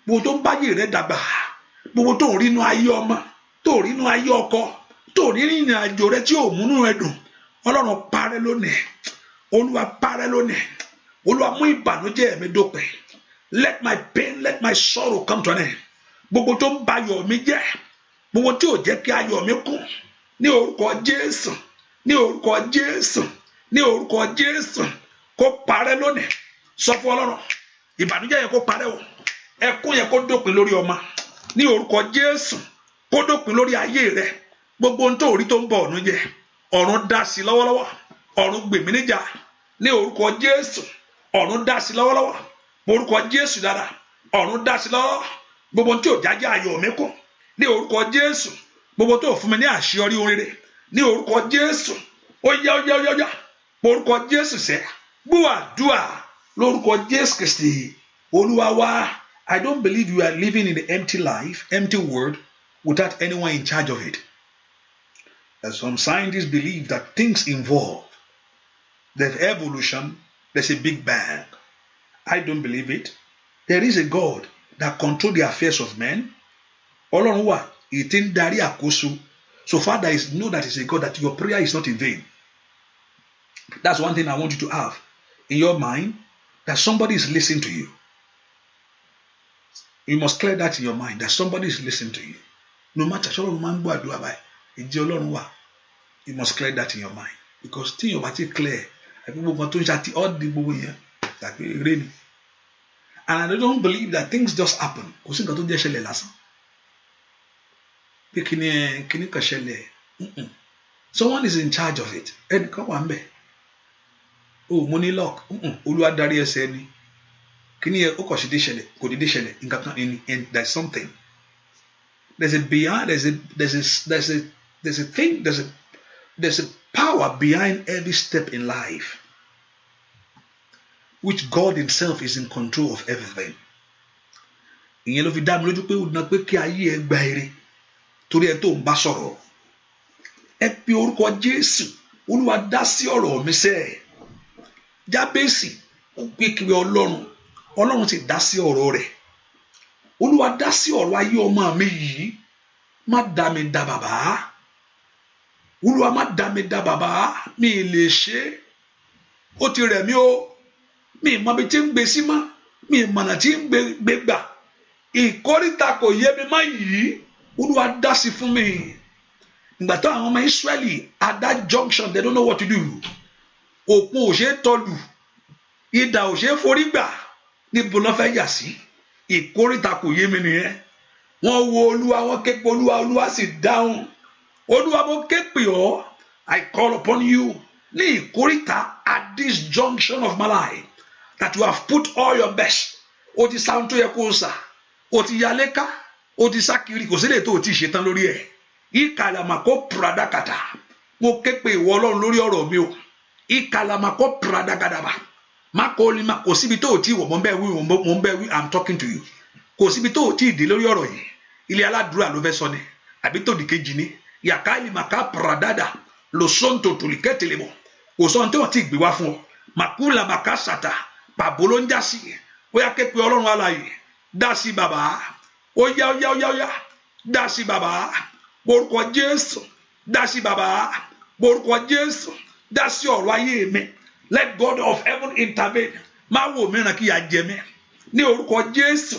Gbogbo tó ń bá ayé rẹ dàgbà. Gbogbo tó ń rí inú ayé ọmọ. Tó rí inú ayé ọkọ. Tó rí ìrìn àjò rẹ tí ò múnú rẹ dùn. Ọlọ́run parẹ́ lónìí. Olúwa parẹ́ lónìí. Olúwa mú ìbànújẹ́ mi dópin. Let my pain, let my sorrow come to an end. Gbogbo tó ń ba ayọ̀ mi jẹ́. Gbogbo tí ò jẹ́ kí ayọ̀ mi kún. Ní orúkọ Jésù. Ní orúkọ Jésù. Ní orúkọ Jésù. Kó parẹ́ lónìí. Sọ fún Ọlọ́run. Ìbànújẹ́ yẹn kó parẹ́ o. Ẹkún yẹn kó dópin lórí ọmọ. Ní orúkọ Jésù. Kó dópin lórí ayé rẹ. Gbogbo ohun tó rí tó ń bọ̀ ọ̀nù jẹ́. Ọ̀run dá sí lọ́wọ́lọ́wọ́. Ọ̀run gbè mí níjà. Ní orúkọ Jésù. Ọ̀run dá sí lọ́wọ́lọ́wọ́. Orúkọ Jésù dára. Ọ̀run dá sí lọ́wọ́. Gbogbo tí ò jájá ayọ̀ mi kún. Ní orúkọ Jésù. Gbogbo tó fún mi ní àṣeyọrí oríire. Ní orúkọ Jésù. Ó yá. Orúkọ Jésù sẹ́. Gbọ́ àdúà lórúkọ Jésù Kristi. Olúwa wa. I don't believe you are living in the empty life, empty world, without anyone in charge of it. As some scientists believe that things involve, there's evolution, there's a big bang. I don't believe it. There is a God that controls the affairs of men. Ọlọ́run wà, èyí tí ń darí àkóso. So far there is know that is a God, that your prayer is not in vain. That's one thing I want you to have in your mind, that somebody is listening to you. You must clear that in your mind, that somebody is listening to you. No matter Ọlọ́run máa ń gbọ́ àdúrà báyìí, ìjẹ́ Ọlọ́run wà. You must clear that in your mind, because tí yóò bá ti clear, àbí gbogbo tó ń ṣàtì ọ́ di gbogbo yẹn tàbí eré ni. And I don't believe that things just happen. Kò sí nǹkan tó jẹ́ ṣẹlẹ̀ lásán. Pé kíní kan ṣẹlẹ̀. Someone is in charge of it. Ẹnìkan wà ń bẹ̀. Oh, mo ní luck. Olúwa darí ẹsẹ̀ ni. Kíní yẹn ó kàn ṣe dé ṣẹlẹ̀, kò dédé ṣẹlẹ̀. Nǹkan kan ni, and there's something. There's a beyond. There's a thing. There's a power behind every step in life, which God Himself is in control of everything. Ìyẹn ló fi dá mi lójú pé ó dùn pé kí ayé ẹ gba ire torí ẹ tó ń bá sọ̀rọ̀. Ẹ pe orúkọ Jésù. Olúwa dá sí ọ̀rọ̀ mi sẹ́. Jábésì ó gbé kiri Ọlọ́run. Ọlọ́run ti dá sí ọ̀rọ̀ rẹ̀. Olúwa dá sí ọ̀rọ̀ ayé ọmọ mi yìí. Má dá mi dá bàbá. Olúwa má dá mi dá bàbá. Mi lè ṣe. Ó ti rẹ̀ mí o. Mi mọ bí tí ń gbé sí mọ́. Mi mọ̀nà tí ń gbé gbà. Ìkóríta kò yé mi má yìí. Olúwa dá sí fún mi. Ìgbà tó àwọn ọmọ Ísírẹ́lì at that junction, they don't know what to do. Òkun ò ṣe é tọlù. Idà ò ṣe é forí gbà. Níbo ló fẹ́ yà sí? Ìkóríta kò yé mi nìyẹn. Wọ́n wo Olúwa, wọ́n ké pe Olúwa, Olúwa sì dáhùn. Olúwa, mo ké pè ọ́. I call upon you. Ní ìkóríta, at this junction of my life, that you have put all your best. O ti sáwọn tó yẹ kó o sà. O ti yalé ká. O ti sá kiri. Kò sílẹ̀ tó o ti ṣetán lórí ẹ̀. Ìkàlàmàkó pradàkàtà. Mo ké pe ìwọ Ọlọ́run lórí ọ̀rọ̀ mi o. Ìkàlàmàkó pradàkàdàbà. Kò síbi tó o ti wọ̀, mo ń bẹ̀ wí, I'm talking to you. Kò síbi tó o ti dé lórí ọ̀rọ̀ yìí. Ilé aládùúrà ló fẹ́ sọ ni. Àbí tòdì kejì ni. Yàkáìlì màkà pradàdà. Lòsóńtò tòlìkẹ́tìlìmọ̀. Kò sọ́n tí wọ́n ti gbé wá fún ọ. Màkúlà màkà sàtà. Pàbó ló ń já sí. Ó yá ké pe Ọlọ́run alààyè. Dá sí bàbá. Ó yá. Dá sí bàbá. Orúkọ Jésù. Dá sí bàbá. Orúkọ Jésù. Dá sí ọ̀rọ̀ ayé mi. Let God of heaven intervene. Má wò mìíràn kí a jẹ mí. Ní orúkọ Jésù.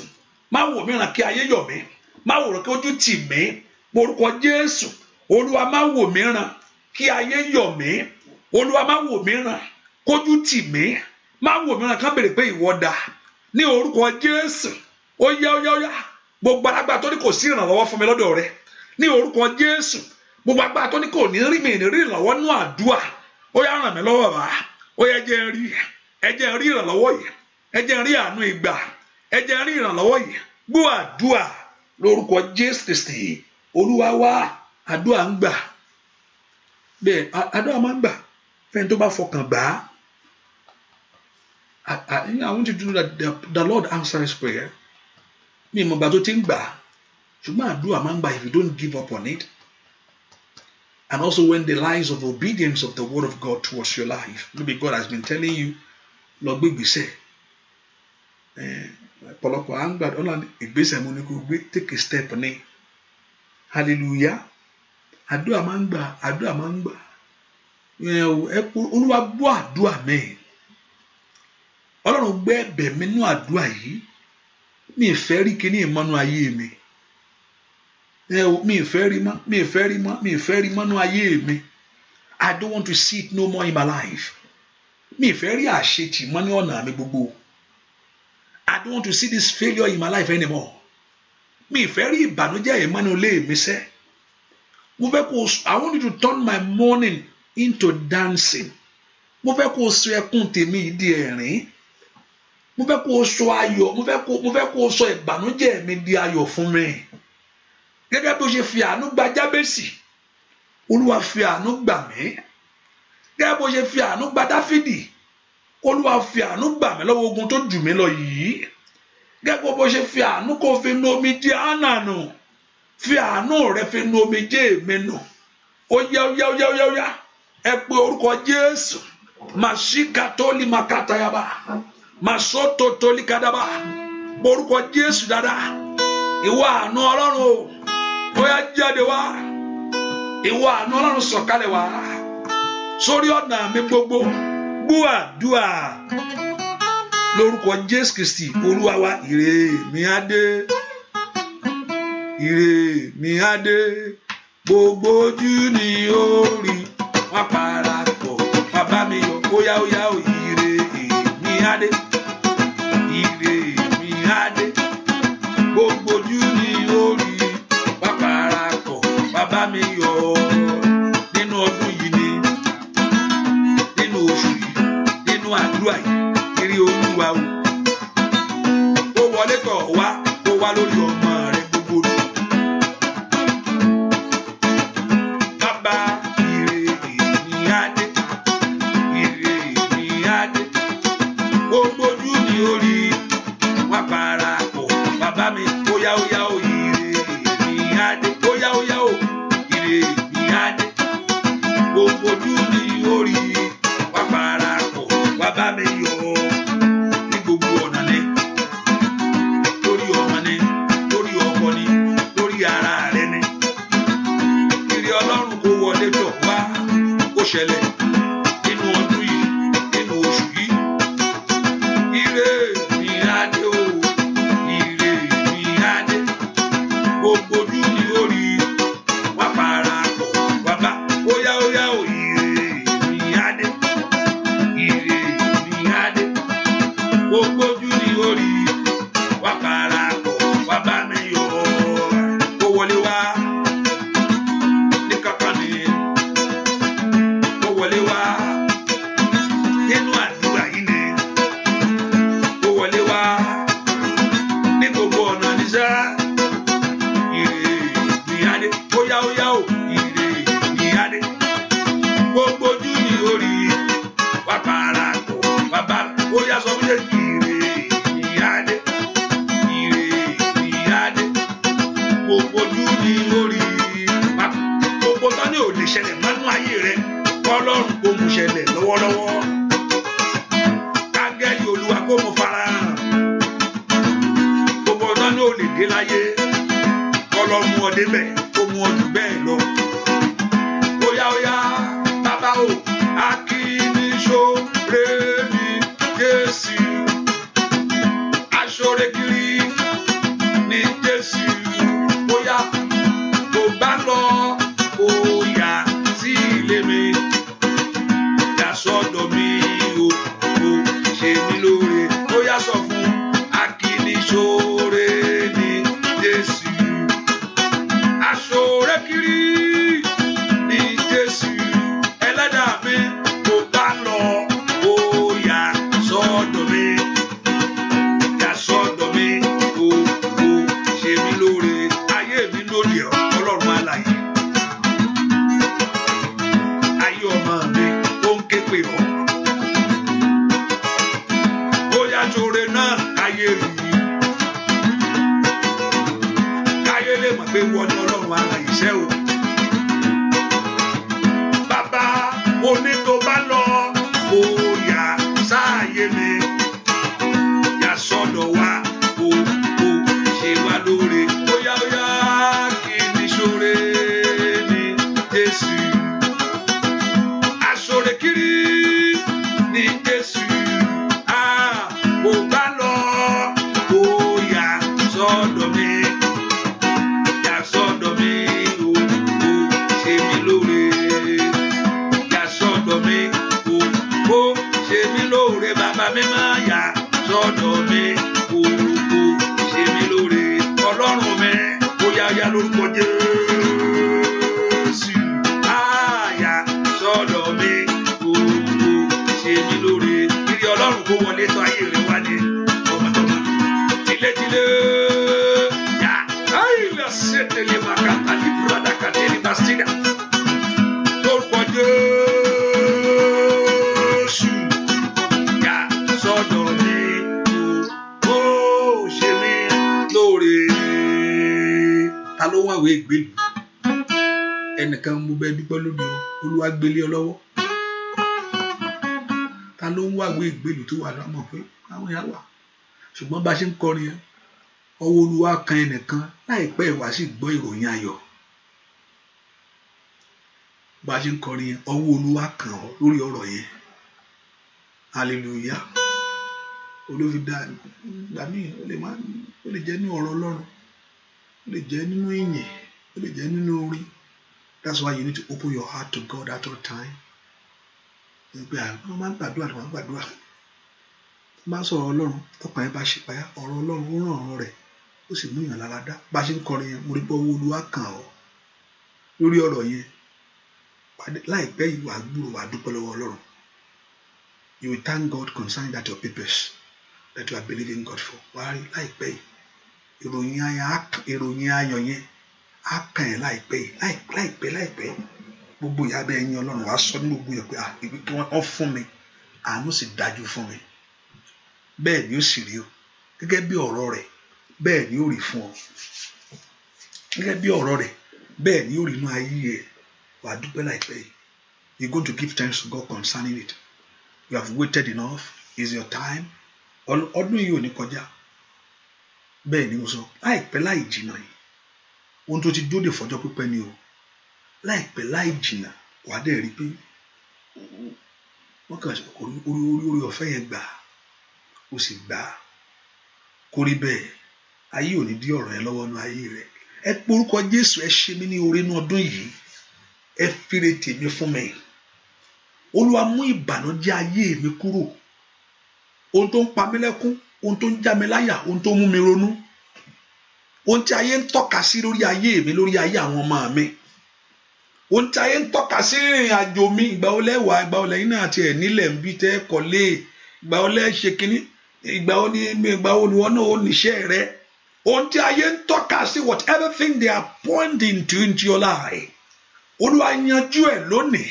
Má wò mìíràn kí ayé yọ̀ mí. Má wò kí ojú tì mí. Orúkọ Jésù. Olúwa má wò mìíràn kí ayé yọ̀ mí. Olúwa má wò mìíràn kójú tì mí. Má wò mìíràn kán bèrè pé ìwọ dà. Ní orúkọ Jésù. Ó yá. Gbogbo alágbára tó ní kò sí ìrànlọ́wọ́ fún mi lọ́dọ̀ rẹ. Ní orúkọ Jésù. Gbogbo agbára tó ní kò ní rí mi ní rí ìrànlọ́wọ́ nú àdúrà. Ó yá ràn mí lọ́wọ́ bàbá. Ó yá ẹ jẹ́ rí ìrànlọ́wọ́ yìí. Ẹ jẹ́ rí àánú ìgbà. Ẹ jẹ́ rí ìrànlọ́wọ́ yìí. Gbọ́ àdúà lórúkọ Jésù Kristi. Olúwa wa, àdúà ń gbà. Bẹ́ẹ̀ àdúà máa ń gbà. Fẹ́ni tó bá fọkàn gbà á. I want you to know that the Lord answers prayer. mi mọ̀ gbà tó ti ń gbà ṣùgbọ́n àdúrà máa ń gbà if you don't give up on it. And also when the lines of obedience of the word of God towards your life, maybe God has been telling you lọ gbé ìgbésẹ̀ ọ̀pọ̀lọpọ̀ à ń gbà ọ̀nà ìgbésẹ̀ mo ní kó gbé take a step ní hallelujah àdúrà máa ń gbà Olúwa gbọ́ àdúrà mi Ọlọ́run gbé ẹ̀bẹ̀ mi nínú àdúrà yìí mi ìfẹ́ rí kíní ìmọ̀nú ayé mi mi ìfẹ́ rí mọ́nú ayé mi. I don't want to see it no more in my life. Mi ìfẹ́ rí àṣetì mọ́ ní ọ̀nà mi gbogbo. I don't want to see this failure in my life anymore. Mi ìfẹ́ rí ìbànújẹ́ ìmọ̀nú ilé mi sẹ́. Mo fẹ́ kó I want you to turn my mourning into dancing. Mo fẹ́ kó sọ ẹkún tèmi di ẹ̀rín. Mo fẹ́ kó sọ ayọ̀. Mo fẹ́ kó sọ ìbànújẹ́ mi di ayọ̀ fún mi. Gẹ́gẹ́ bí ó ṣe fi àánú gba Jábésì, Olúwa fi àánú gbà mí. Gẹ́gẹ́ bí ó ṣe fi àánú gba Dáfídì, Olúwa fi àánú gbà mí lọ́wọ́ ogun tó jù mí lọ yìí. Gẹ́gẹ́ bí ó ṣe fi àánú kó fi nu omijé Hánà nù, fi àánú rẹ fi nu omijé mi nù. Ó yá ẹ pe orúkọ Jésù. Màṣíkà tó lè máa kàtàyàbá, màṣótó tó lè kàdàbà. Orúkọ Jésù dáadáa. Ìwọ àánú Ọlọ́run o. Ó yá jáde wá. Ìwọ àánú Ọlọ́run sọ̀kalẹ̀ wá sórí ọ̀nà mi gbogbo. Gbọ́ àdúrà lórúkọ Jésù Kristi Olúwa wa. Ire mi á dé, ire mi á dé, gbogbo ojú ni ó rí, wọ́n parapọ̀ wọ́n bá mi yọ̀. Ó yá o, ire mi á dé, ire mi á dé, gbogbo ojú ni ó rí, bàbá mi yọ̀ nínú ọdún yìí ni nínú oṣù yìí nínú àdúrà yìí kiri Olúwa o. Ó wọlé tọ̀ wá ó wá lórí ọmọ rẹ gbogbo rẹ. Bàbá ire mi á dé, ire mi á dé, gbogbo ojú ni ó rí, wá parapọ̀ bàbá mi. Ó yá o, ire mi á dé. Ó yá o, ire mi á dé, gbogbo ojú ni ó rí, wá parapọ̀ wá bá mi yọ̀ ní gbogbo ọ̀nà ni, lórí ọmọ ni, lórí ọkọ ni, lórí ara rẹ ni. Ire Ọlọ́run kó wọlé tọ̀ wá kó ṣẹlẹ̀ nínú ọdún yìí nínú oṣù yìí. Ire mi á dé o, ire mi á dé, gbogbo ojú ni ó rí, wá parapọ̀ wá bá. Ó yá o, ire mi á dé, ire mi á dé, gbogbo ojú ni ó rí, wá parapọ̀ wá bá mi yọ̀. Ó wọlé wá ní kápá ni, ó wọlé wá nínú àdúrà yìí ni, ó wọlé wá ní gbogbo ọ̀nà níṣẹ́. Ire mi á dé. Ó yá o, ire mi á dé, gbogbo ojú ni ó rí, wá parapọ̀ wá bá. Ó yá sọ fún Jésù. Ire mi á dé, ire mi á dé, gbogbo ojú ni ó rí, wá. Gbogbo tán ní ò lè ṣẹlẹ̀ mọ́nú ayé rẹ Ọlọ́run kó mú ṣẹlẹ̀ lọ́wọ́lọ́wọ́. Áńgẹ́lì Olúwa kó mú farahàn. Gbogbo tán ní ò lè dé láyé Ọlọ́run mú ọ débẹ̀, ó mú ọ jù bẹ́ẹ̀ lọ. Ó yá bàbá o, akíníṣóre ni Jésù, aṣọ́re kiri ni Jésù. Ó yá tó bá lọ ó yá sí ilé mi, yà sọ́dọ̀ mi o, ó ṣe mí lóore. Ó yá sọ fún akíníṣóre ni Jésù, aṣọ́re kiri pé wọ́n ní Ọlọ́run ara ìṣẹ́ o. Bàbá oní tó bá lọ ó yá sáàyè mi yà sọ́dọ̀ wa ó ṣe wá lóore óyá kí ni ṣoore ní Jésù aṣoore kiri ní Jésù ó bá lọ ó yá sọ́dọ̀ mi yà sọ́dọ̀ mi ó ṣe mí lóore yà sọ́dọ̀ mi ó ṣe mí lóore bàbá mi máa yà sọ́dọ̀ mi ó ṣe mí lóore Ọlọ́run mi ó yá lórúkọ Jésù yà sọ́dọ̀ mi ó ṣe mí lóore kiri Ọlọ́run kó wọlé tó ayé rẹ wá ní tọmọtọmọ tilétilé yà ayílẹ̀ ṣètìlẹ̀ màkàtà ní bùrọ̀dà kàtẹ́lì bàṣídà lórúkọ Jésù yà sọ́dọ̀ mi ó ṣe mí lóore. Ta ló wá ìwé ìgbélú? Ẹnìkan mo bẹ dúpẹ́ lónìí o, Olúwa gbélé ọ lọ́wọ́. Ta ló ń wá ìwé ìgbélú tó wà lọ́mọ pé àwọn èèyàn wà ṣùgbọ́n bá a ṣe ń kọrin yẹn ọwọ́ Olúwa kan ẹnìkan láìpẹ́ ìwà sì gbọ́ ìròyìn ayọ̀. Bá a ṣe ń kọrin yẹn ọwọ́ Olúwa kan ọ lórí ọ̀rọ̀ yẹn. Hallelujah. Olófi dá ìgbà míì ó lè jẹ́ nínú ọ̀rọ̀ Ọlọ́run, ó lè jẹ́ nínú ìyìn, ó lè jẹ́ nínú orin. That's why you need to open your heart to God at all time. Ìgbà àwọn máa ń gbàdúrà tó máa ń gbàdúrà. Bá sọ̀rọ̀ Ọlọ́run tọkàn yẹn bá ṣe payá ọ̀rọ̀ Ọlọ́run ó ràn ọ̀rọ̀ rẹ̀ ó sì mú ìyàn lára dá. Bá a ṣe ń kọrin yẹn mo rí pé owó Olúwa kàn ọ́ lórí ọ̀rọ̀ yẹn. Láìpẹ́ yìí wàá gbúrò wàá dúpẹ́ lọ́wọ́ Ọlọ́run. You will thank God concerning that your papers that you are believing God for. Wàá rí láìpẹ́ yìí ìròyìn ayọ̀ yẹn á kàn yẹn láìpẹ́ yìí láìpẹ́ gbogbo ìyá bẹ́ẹ̀ yín Ọlọ́run wàá sọ ní gbogbo yẹn pé ibi tí wọ́n fún mi àánú sì dájú fún mi. Bẹ́ẹ̀ ni ó sì rí o gẹ́gẹ́ bí ọ̀rọ̀ rẹ̀ bẹ́ẹ̀ ni ó rí fún ọ gẹ́gẹ́ bí ọ̀rọ̀ rẹ̀ bẹ́ẹ̀ ni ó rí inú ayé ẹ̀ wàá dúpẹ́ láìpẹ́ yìí. You going to give thanks to God concerning it. You have waited enough. Is your time. Ọdún yìí ò ní kọjá. Bẹ́ẹ̀ ni mo sọ láìpẹ́ láì jìnnà yìí ohun tó ti dóde fọjọ́ pípẹ́ ni o. Láìpẹ́ láì jìnnà wàá dẹ̀ rí pé wọ́n kàn orí ọ̀fẹ́ yẹn gbà ó sì gbà kó rí bẹ́ẹ̀. Ayé ò ní dí ọ̀rọ̀ yẹn lọ́wọ́ nú ayé rẹ̀. Ẹ pe orúkọ Jésù ẹ ṣe mí ní oore nú ọdún yìí. Ẹ fire tèmi fún mi. Olúwa mú ìbànújẹ́ ayé mi kúrò. Ohun tó ń pa mí lẹ́kún, ohun tó ń já mi láyà, ohun tó ń mú mi ronú. Ohun tí ayé ń tọ́ka sí lórí ayé mi, lórí ayé àwọn ọmọ mi. Ohun tí ayé ń tọ́ka sí ìrìn àjò mi, ìgbà wo lẹ́wàá, ìgbà wo lẹ́yìn náà àti ẹ̀ nílẹ̀ ń bí tẹ́ kọ́lé, ìgbà wo lẹ́ ṣe kínní, ìgbà wo ni wọ́n náà ó níṣẹ́ rẹ. Ohun tí ayé ń tọ́ka sí, whatever thing they are pointing to into your life. Olúwa yanjú ẹ̀ lónìí.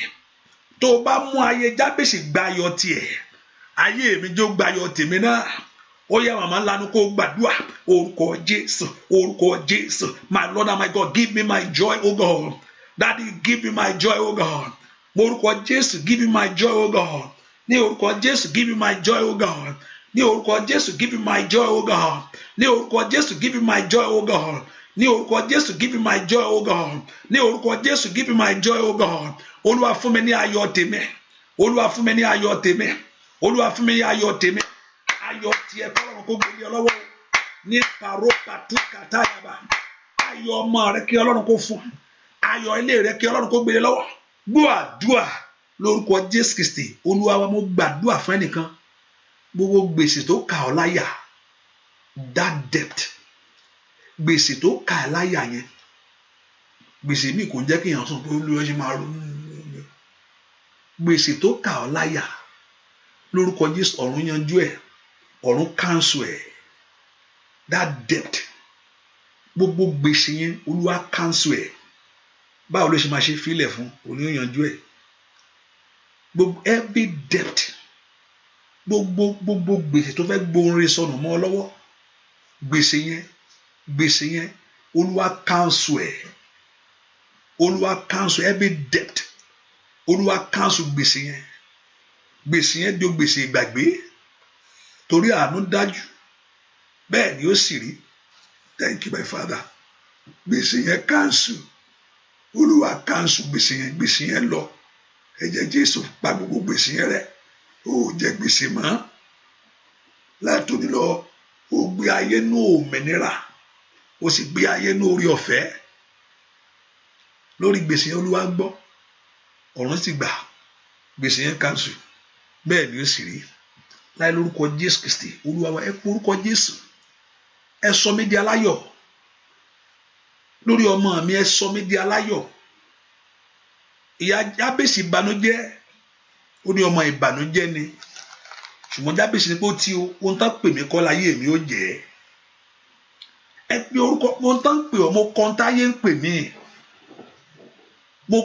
Tó o bá mú ayé Jábésì gbayọ̀ tiẹ̀, ayé mi jó gbayọ̀ tèmi náà. Ó yá màmá lanu kó gbàdúrà orúkọ Jésù. My Lord and my God, give me my joy, O God. Daddy, give me my joy, O God. Orúkọ Jésù, give me my joy, O God. Ní orúkọ Jésù, give me my joy, O God. Ní orúkọ Jésù, give me my joy, O God. Ní orúkọ Jésù, give me my joy, O God. Ní orúkọ Jésù, give me my joy, O God. Ní orúkọ Jésù, give me my joy, O God. Olúwa fún mi ní ayọ̀ tèmi. Olúwa fún mi ní ayọ̀ tèmi. Olúwa fún mi ní ayọ̀ tèmi. Ayọ̀ tiẹ̀ kọ́lọ́run kó gbélé ọ lọ́wọ́. Ní pàrọ̀ pàtó kàtáyàbá. Ayọ̀ ọmọ rẹ kí Ọlọ́run kó fún. Ayọ̀ ilé rẹ kí Ọlọ́run kó gbélé lọ́wọ́. Gbọ́ àdúrà lórúkọ Jésù Kristi. Olúwa wa mo gbàdúrà fún ẹnìkan. Gbogbo gbèsè tó kà ọ́ láyà. That debt. Gbèsè tó kà ọ́ láyà yẹn. Gbèsè mi kò jẹ́ kí èèyàn sọ pé Olúwa ṣe máa ronú. Gbèsè tó kà ọ́ láyà. Lórúkọ Jésù ọ̀run yanjú ẹ̀. Ọ̀run cancel ẹ̀. That debt. Gbogbo gbèsè yẹn Olúwa cancel ẹ̀. Báwo ló ṣe máa ṣe fílẹ̀ fún Olúwa yanjú ẹ̀. Gbogbo every debt. Gbogbo gbèsè tó fẹ́ gbóhùn rẹ̀ sọnù mọ́ ọ lọ́wọ́. Gbèsè yẹn Olúwa cancel ẹ̀. Olúwa cancel every debt. Olúwa cancel gbèsè yẹn. Gbèsè yẹn di gbèsè ìgbàgbé. Torí àánú dájú. Bẹ́ẹ̀ ni ó sì rí. Thank you my father. Gbèsè yẹn cancel. Olúwa cancel gbèsè yẹn. Gbèsè yẹn lọ. Ẹ̀jẹ̀ Jésù pa gbogbo gbèsè yẹn rẹ́. Ó jẹ gbèsè mọ́. Látòní lọ, ó gbé ayé ní òmìnira. Ó sì gbé ayé ní orí ọ̀fẹ́. Lórí gbèsè yẹn Olúwa gbọ́. Ọ̀run sì gbà. Gbèsè yẹn cancel. Bẹ́ẹ̀ ni ó sì rí. Láì lórúkọ Jésù Kristi. Olúwa wa ẹ pé orúkọ Jésù. Ẹ sọ mí di aláyọ̀. Lórí ọmọ mi ẹ sọ mí di aláyọ̀. Ìyá Jábésì ìbànújẹ́. Ó ní ọmọ ìbànújẹ́ ni. Ṣùgbọ́n Jábésì ní pé ó ti ohun tán pè mí kọ́ láyé mi ó jẹ́. Ẹ pe orúkọ ohun tán pè ọ́, mo kọ́ táyé ń pè mí. Mo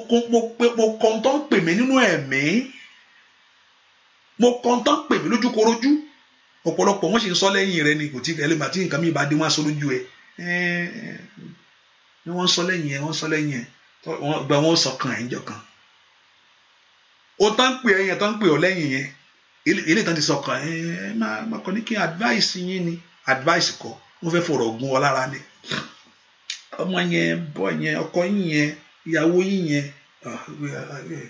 kọ́ tán pè mí nínú ẹ̀mí. Mo kọ́ tán pè mí lójúkorojú. Ọ̀pọ̀lọpọ̀ wọ́n sì ń sọ lẹ́yìn rẹ ni kò tí ẹlẹ́mà tí nǹkan mi bá dé wọ́n á sọ lójú ẹ. Ni wọ́n sọ lẹ́yìn ẹ, wọ́n sọ lẹ́yìn ẹ. Gba wọn sọ kan ẹ̀ ń jọ kan. Ohun tán pè ẹ yẹn tán pè ọ́ lẹ́yìn yẹn. Ilé ìtàn ti sọ kan ẹ máa kọ́ ní kí advice yín ni. Advice kọ́ wọ́n fẹ́ fọ̀rọ̀ gun ọ lára ni. Ọmọ yẹn bọ́ yẹn ọkọ yín yẹn ìyàwó yín yẹn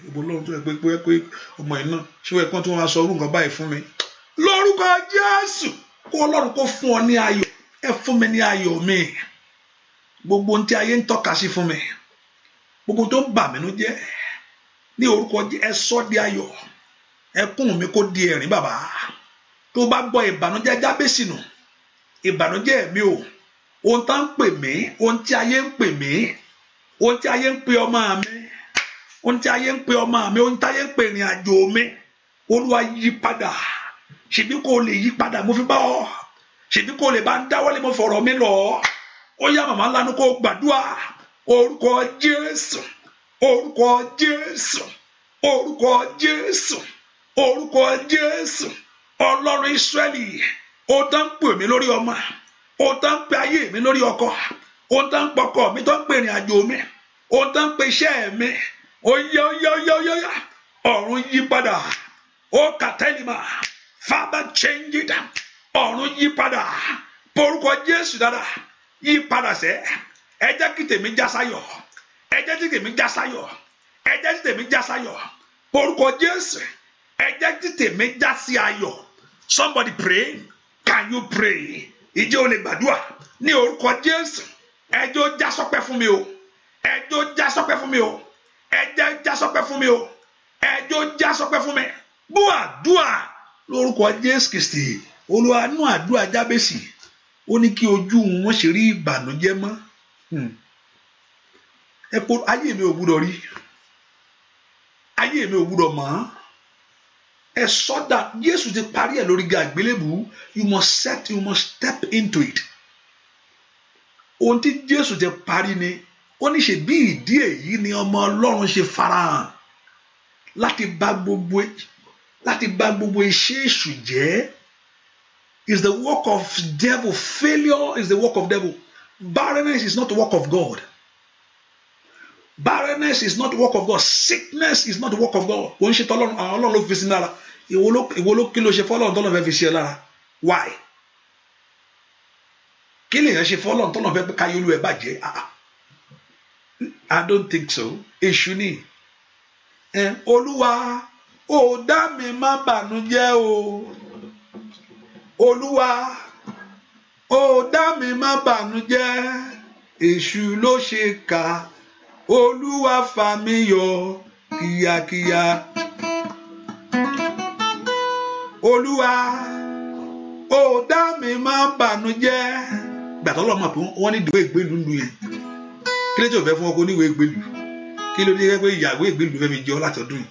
ìbò lọ́run tó yẹ pé ọmọ yìí náà ṣé wọ́n ẹ̀kan tó wọ́n aṣọ orú nǹkan báyìí fún mi. Lórúkọ Jésù kó Ọlọ́run kó fún ọ ní ayọ̀. Ẹ fún mi ní ayọ̀ mi. Gbogbo ohun tí ayé ń tọ́ka sí fún mi. Gbogbo tó ń bà mí nú jẹ́. Ní orúkọ ẹ sọ di ayọ̀. Ẹkún mi kó di ẹ̀rín bàbá. Tó bá gbọ́ ìbànújẹ́ Jábésì nù. Ìbànújẹ́ mi o. Ohun tá ń pè mí. Ohun tí ayé ń pè mí. Ohun tí ayé ń pè ọmọ mi. Ohun tí ayé ń pè ọmọ mi. Ohun tí ayé ń pè ìrìn àjò mi. Olúwa yí padà. Ṣèbí kò lè yí padà mo fi bá ọ. Ṣèbí kò lè bá ń dáwọ́lé mo fọ̀rọ̀ mi lọ. Ó yá màmá lánàá kó gbàdúrà. Orúkọ Jésù. Orúkọ Jésù. Orúkọ Jésù. Orúkọ Jésù. Ọlọ́run Ísírẹ́lì. Ó tán pè mí lórí ọmọ. Ó tán pè ayé mi lórí ọkọ. Ó tán pọkọ mi tó ń pè ìrìn àjò mi. Ó tán pè iṣẹ́ mi. Ó yá. Ọ̀run yí padà. Ó kàtẹ́lìmà. Father change it. Ọ̀run yí padà. Porúkọ Jésù dáadáa. Yí padà sẹ́. Ẹ jẹ́ kí tèmi já sáyọ̀. Ẹ jẹ́ kí tèmi já sáyọ̀. Ẹ jẹ́ kí tèmi já sáyọ̀. Porúkọ Jésù. Ẹ jẹ́ kí tèmi já sí ayọ̀. Somebody pray. Can you pray? Ìjẹ́ o lè gbàdúrà ní orúkọ Jésù. Ẹjọ́ já sọpẹ́ fún mi o. Ẹjọ́ já sọpẹ́ fún mi o. Ẹjọ́ já sọpẹ́ fún mi o. Ẹjọ́ já sọpẹ́ fún mi. Bú àdúrà lórúkọ Jésù Kristi. Olúwa nú àdúrà Jábésì. Ó ní kí ojú wọn ṣe rí ìbànújẹ́ mọ́. Ẹ pọ ayé mi ò gbúdọ̀ rí. Ayé mi ò gbúdọ̀ mọ̀. Ẹ sọ́dà Jésù ti parí ẹ̀ lórí àgbélébùú. You must step into it. Ohun tí Jésù ti parí ni ó ní ṣe bí ìdí èyí ni ọmọ Ọlọ́run ṣe farahàn láti bà gbogbo iṣẹ́ èṣù jẹ́. Is the work of devil. Failure is the work of devil. Barrenness is not the work of God. Barrenness is not the work of God. Sickness is not the work of God. Wọ́n ṣe tọ́lọ́run àwọn Ọlọ́run ló fi sí lára. Ìwọ ló kí ló ṣe fọ́lọ́run tọ́lọ́run fẹ́ fi ṣe lára. Why? Kí lèèyàn ṣe fọ́lọ́run tọ́lọ́run fẹ́ ká yólú ẹ̀ bàjẹ́? I don't think so. Èṣù ni. Olúwa ó dá mi má bànújẹ́ o. Olúwa ó dá mi má bànújẹ́. Èṣù ló ṣe kà. Olúwa fà mí yọ kíákíá. Olúwa ó dá mi má bànújẹ́. Gbàtọ́ lọ́mọ pé wọ́n ní ìdíwọ́ ìgbélu lu yẹn. Kí ló tí ò fẹ́ fún ọkọ oníwèé ìgbélu? Kí ló dé pé ìyàwó ìgbélu fẹ́ fi jẹ́ ọ láti ọdún yìí?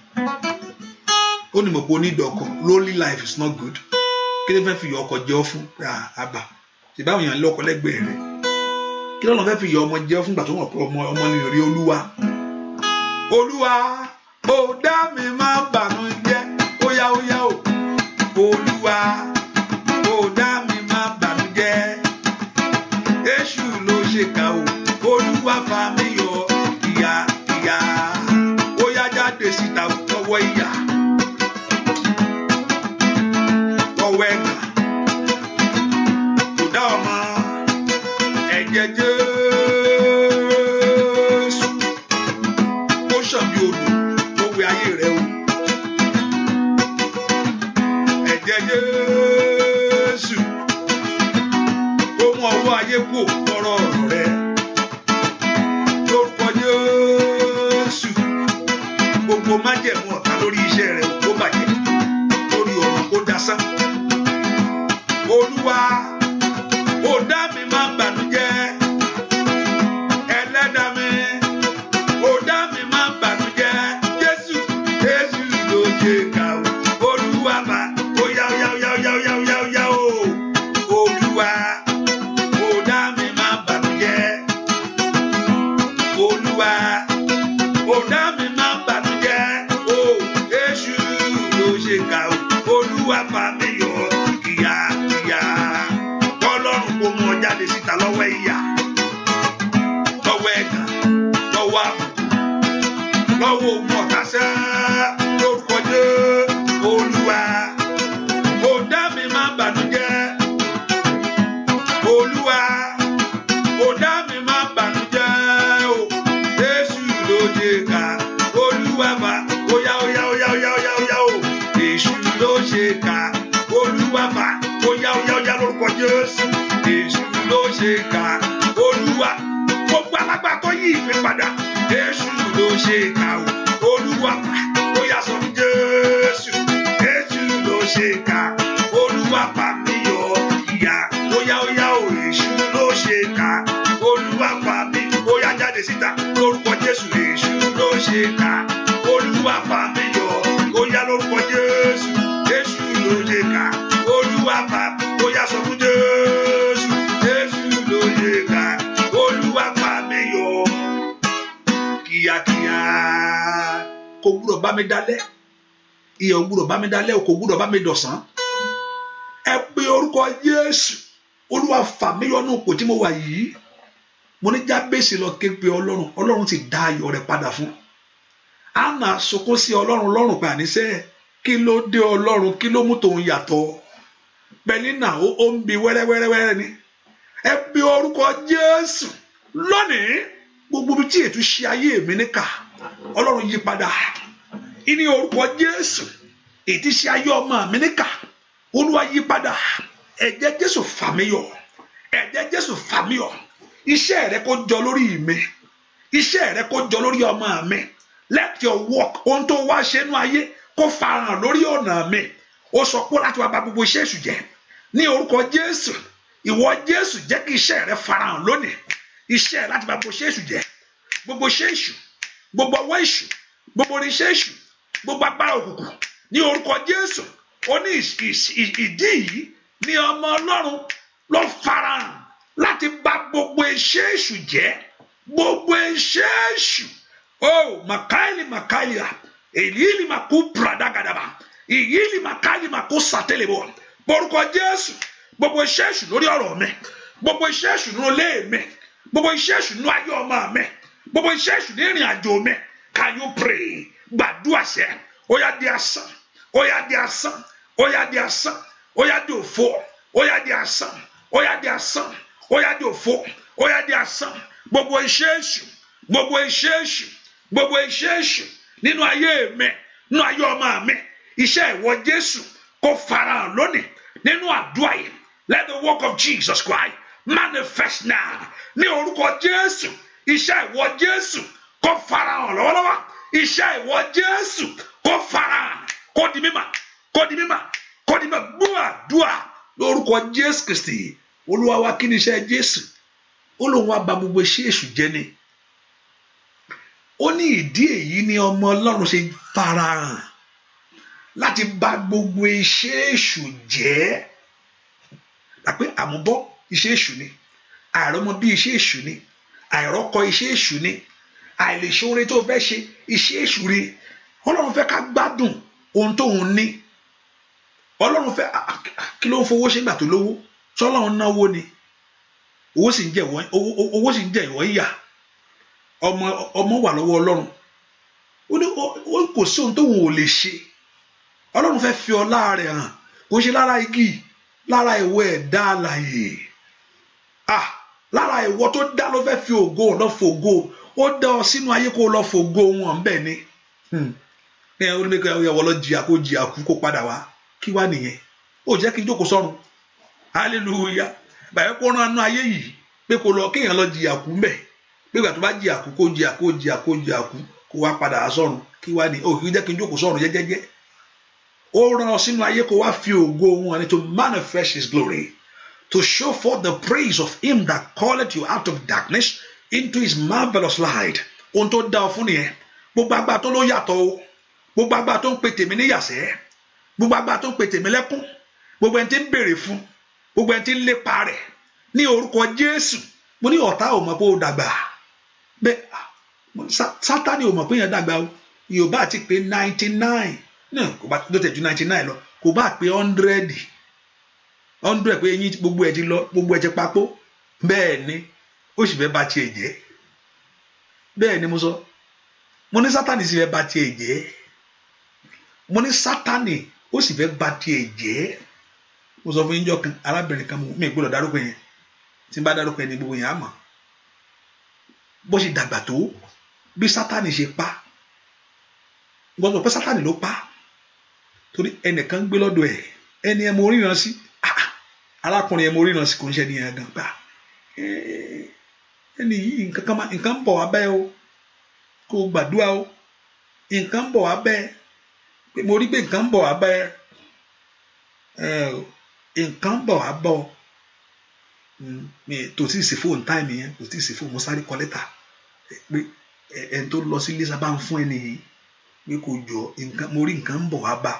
Ó ní mọ̀ pé onídọ̀ọ̀kọ̀ lonely life is not good. Kí ló fẹ́ fi ọkọ jẹ́ ọ fún? Àbà ìbáwọn èèyàn lọ́kọ lẹ́gbẹ̀ẹ́ rẹ̀. Kí lọ́nà fẹ́ fi yọ ọmọ jẹ́ fún ìgbà tó wọ́n pé ọmọ ní orí Olúwa. Olúwa ó dá mi má bànújẹ́. Ó yá o. Olúwa ó dá mi má bànújẹ́. Èṣù ló ṣe kà o. Olúwa fà mí yọ ìyà ìyà ó yá jáde síta lọ́wọ́ ìyà lọ́wọ́ ẹ̀gàn kò dá ọmọ ẹ̀jẹ̀ Jésù ó ṣàn bí odò ó wẹ ayé rẹ o ẹ̀jẹ̀ Jésù ó mú ọwọ́ ayé kò tọrọ ọ̀rọ̀ rẹ lórúkọ Jésù gbogbo májẹ̀mú ọ̀tá lórí iṣẹ́ rẹ kó bàjẹ́ lórí ọ̀rọ̀ kó dasán Olúwa ó dá mi má bànújẹ́ ẹlẹ́dàá mi ó dá mi má bànújẹ́ Jésù Jésù ló ṣe kà ó Olúwa bá ó yá ó yá ó yá ó yá ó yá ó yá ó Olúwa ó dá mi má bànújẹ́ Olúwa ó dá mi má bànújẹ́ ó Jésù ló ṣe kà ó Olúwa bá mi yọ ìyà ìyà Ọlọ́run kó mú ọ jáde síta lọ́wọ́ ìyà lọ́wọ́ ẹ̀gàn lọ́wọ́ àbùkù lọ́wọ́ ogun ọ̀tá sẹ́ lórúkọ Jésù Olúwa ó dá mi má bànújẹ́ Olúwa ó dá mi má bànújẹ́ o Jésù ló ṣe kà Olúwa bá ó yá ó yá ó yá ó yá ó yá ó yá o Jésù ló ṣe kà Olúwa bá ó yá ó yá ó yá lórúkọ Jésù Jésù ló ṣe kà Olúwa gbogbo alágbàtọ́ yí ìfẹ́ padà Jésù ló ṣe kà o Olúwa bá ó yá sọ fún Jésù Jésù ló ṣe kà Olúwa bá mi yọ ìyà ó yá o Jésù ló ṣe kà Olúwa bá mi ó yá jáde síta lórúkọ Jésù Jésù ló ṣe kà Olúwa bá mi yọ ó yá lórúkọ Jésù Jésù ló ṣe kà Olúwa bá ó yá sọ fún Jésù Jésù ló ṣe kà Olúwa bá mi yọ kíákíá kò gbúdọ̀ bá mi dalẹ̀ ìyà ò gbúdọ̀ bá mi dalẹ̀ kò gbúdọ̀ bá mi dọ̀sán ẹ pé orúkọ Jésù Olúwa fà mí yọ ní ipò tí mo wà yìí mo ní Jábésì lọ ké pe Ọlọ́run ti dá ayọ̀ rẹ̀ padà fún Áánà sunkún sí Ọlọ́run lọ́rùn pé àníṣe kí ló dé Ọlọ́run kí ló mú tòun yàtọ̀ Pẹ̀línà ó ń bi wẹ́rẹ́wẹ́rẹ́wẹ́rẹ́ ni ẹ pe orúkọ Jésù lónìí gbogbo bí tí ètò ṣe ayé mi níkà Ọlọ́run yí padà ní orúkọ Jésù ètí ṣe ayé ọmọ mi níkà Olúwa yí padà ẹ̀jẹ̀ Jésù fà mí yọ ẹ̀jẹ̀ Jésù fà mí yọ iṣẹ́ rẹ kó jọ lórí mi iṣẹ́ rẹ kó jọ lórí ọmọ mi let your work ohun tó wá ṣe nú ayé kó farahàn lórí ọ̀nà mi ó sọ pé láti wá bà gbogbo iṣẹ́ èṣù jẹ́ ní orúkọ Jésù ìwọ Jésù jẹ́ kí iṣẹ́ rẹ farahàn lónìí iṣẹ́ láti bà gbogbo iṣẹ́ èṣù jẹ́ gbogbo iṣẹ́ èṣù gbogbo ọwọ́ èṣù gbogbo oníṣẹ́ èṣù gbogbo agbára òkùnkùn ní orúkọ Jésù ó ní ìdí yìí ní ọmọ Ọlọ́run ló farahàn láti bà gbogbo iṣẹ́ èṣù jẹ́ gbogbo iṣẹ́ èṣù makaili èyí maku pradagadaba èyí makaili maku satelebo orúkọ Jésù gbogbo iṣẹ́ èṣù lórí ọ̀rọ̀ mi gbogbo iṣẹ́ èṣù nínú ilé mi gbogbo iṣẹ́ èṣù nínú ayé ọmọ mi gbogbo iṣẹ́ èṣù ní ìrìn àjò mi can you pray gbàdúrà sẹ ó yá di asán ó yá di asán ó yá di asán ó yá di òfò ó yá di asán ó yá di asán ó yá di òfò ó yá di asán gbogbo iṣẹ́ èṣù gbogbo iṣẹ́ èṣù gbogbo iṣẹ́ èṣù nínú ayé mi nínú ayé ọmọ mi iṣẹ́ ìwọ Jésù kó farahàn lónìí nínú àdúrà yìí let the work of Jesus Christ manifest now ní orúkọ Jésù iṣẹ́ ìwọ Jésù kó farahàn lọ́wọ́lọ́wọ́ iṣẹ́ ìwọ Jésù kó farahàn kó di mímọ̀ kó di mímọ̀ kó di mímọ̀ gbúàdúà lórúkọ Jésù Kristi Olúwa wa kí ni iṣẹ́ Jésù ó lóun wá bà gbogbo iṣẹ́ èṣù jẹ́ ni ó ní ìdí èyí ni ọmọ Ọlọ́run ṣe farahàn láti bà gbogbo iṣẹ́ èṣù jẹ́ àpé àmúbọ́ iṣẹ́ èṣù ni àìrọ́mọ bí iṣẹ́ èṣù ni àìrọ́kọ iṣẹ́ èṣù ni àìlèṣoore tó fẹ́ ṣe iṣẹ́ èṣù rí Ọlọ́run fẹ́ ká gbádùn ohun tóun ní Ọlọ́run fẹ́ kí ló ń fowó ṣe nígbà tó lówó ṣọlọ́run náwó ni owó sì ń jẹ ìwọ ń yà ọmọ wà lọ́wọ́ Ọlọ́run ó ní kò sí ohun tó wọn ò lè ṣe Ọlọ́run fẹ́ fi ọlá rẹ̀ hàn kò ṣe lára igi lára ìwọ ẹ̀dá alààyè lára ìwọ tó dá ló fẹ́ fi ògo lọ fògo ó dá ọ sínú ayé kó lọ fògo wọn bẹ́ẹ̀ ni ó ní kí ọwọ́ lọ jìyà kú kó padà wá kí wá nìyẹn ó jẹ́ kí n jókòó sọ́run hallelujah báyìí kó rán anú ayé yìí pé kó lọ kéèyàn lọ jìyà kú mbẹ pé ìgbà tó bá jìyà kú kó jìyà kú kó wá padà sọ́run kí wá nìyẹn ó kì í jẹ́ kí n jókòó sọ́run jẹ́jẹ́jẹ́ ó rán ọ sínú ayé kó wá fi ògo wọn ni to manifest his glory to show forth the praise of him that calleth you out of darkness into his marvelous light ohun tó dá ọ fún nìyẹn gbogbo agbára tó ló yàtọ̀ o gbogbo agbára tó ń pe tèmi níyàsẹ́ gbogbo agbára tó ń pe tèmi lẹ́kún gbogbo ẹni tí ń béèrè fún gbogbo ẹni tí ń lépa rẹ̀ ní orúkọ Jésù mo ní ọ̀tá ò mọ̀ pé ó dàgbà bẹ́ẹ̀ Sátánì ò mọ̀ pé yẹn dàgbà o Yorùbá àti pé 99 náà kò bá tó tẹ̀ ju 99 lọ kò bá pé 100 pé eyín gbogbo ẹ̀ ti lọ gbogbo ẹ̀ ti papò bẹ́ẹ̀ ni ó sì fẹ́ bà tiẹ̀ jẹ́ bẹ́ẹ̀ ni mo sọ mo ní Sátánì sì fẹ́ bà tiẹ̀ jẹ́ mo ní Sátánì ó sì fẹ́ bà tiẹ̀ jẹ́ mo sọ fún yín jọ kan arábìnrin kan mi gbọ́dọ̀ dárúkọ yẹn tí n bá dárúkọ yẹn ní gbogbo yẹn á mọ̀ bó ṣe dàgbà tó bí Sátánì ṣe pa gbọ́dọ̀ pé Sátánì ló pa torí ẹnìkan gbé lọ́dọ̀ ẹ̀ ẹni ẹ mo ríran sí arákùnrin ẹ mo ríran sí kò ń ṣe ẹni yẹn gan gbà ẹni yìí nǹkan ń bọ̀ wá bẹ́ẹ̀ o kó o gbàdúrà o nǹkan ń bọ̀ wá bẹ́ẹ̀ pé mo rí pé nǹkan ń bọ̀ wá bẹ́ẹ̀ nǹkan ń bọ̀ wá bọ̀ mi tó sì sí fóònù táìmì yẹn kò tí ì sí fóònù mo sáré kọ lẹ́tà pé ẹni tó lọ sí ilé sábà ń fún ẹni yìí pé kò jọ mo rí nǹkan ń bọ̀ wá bá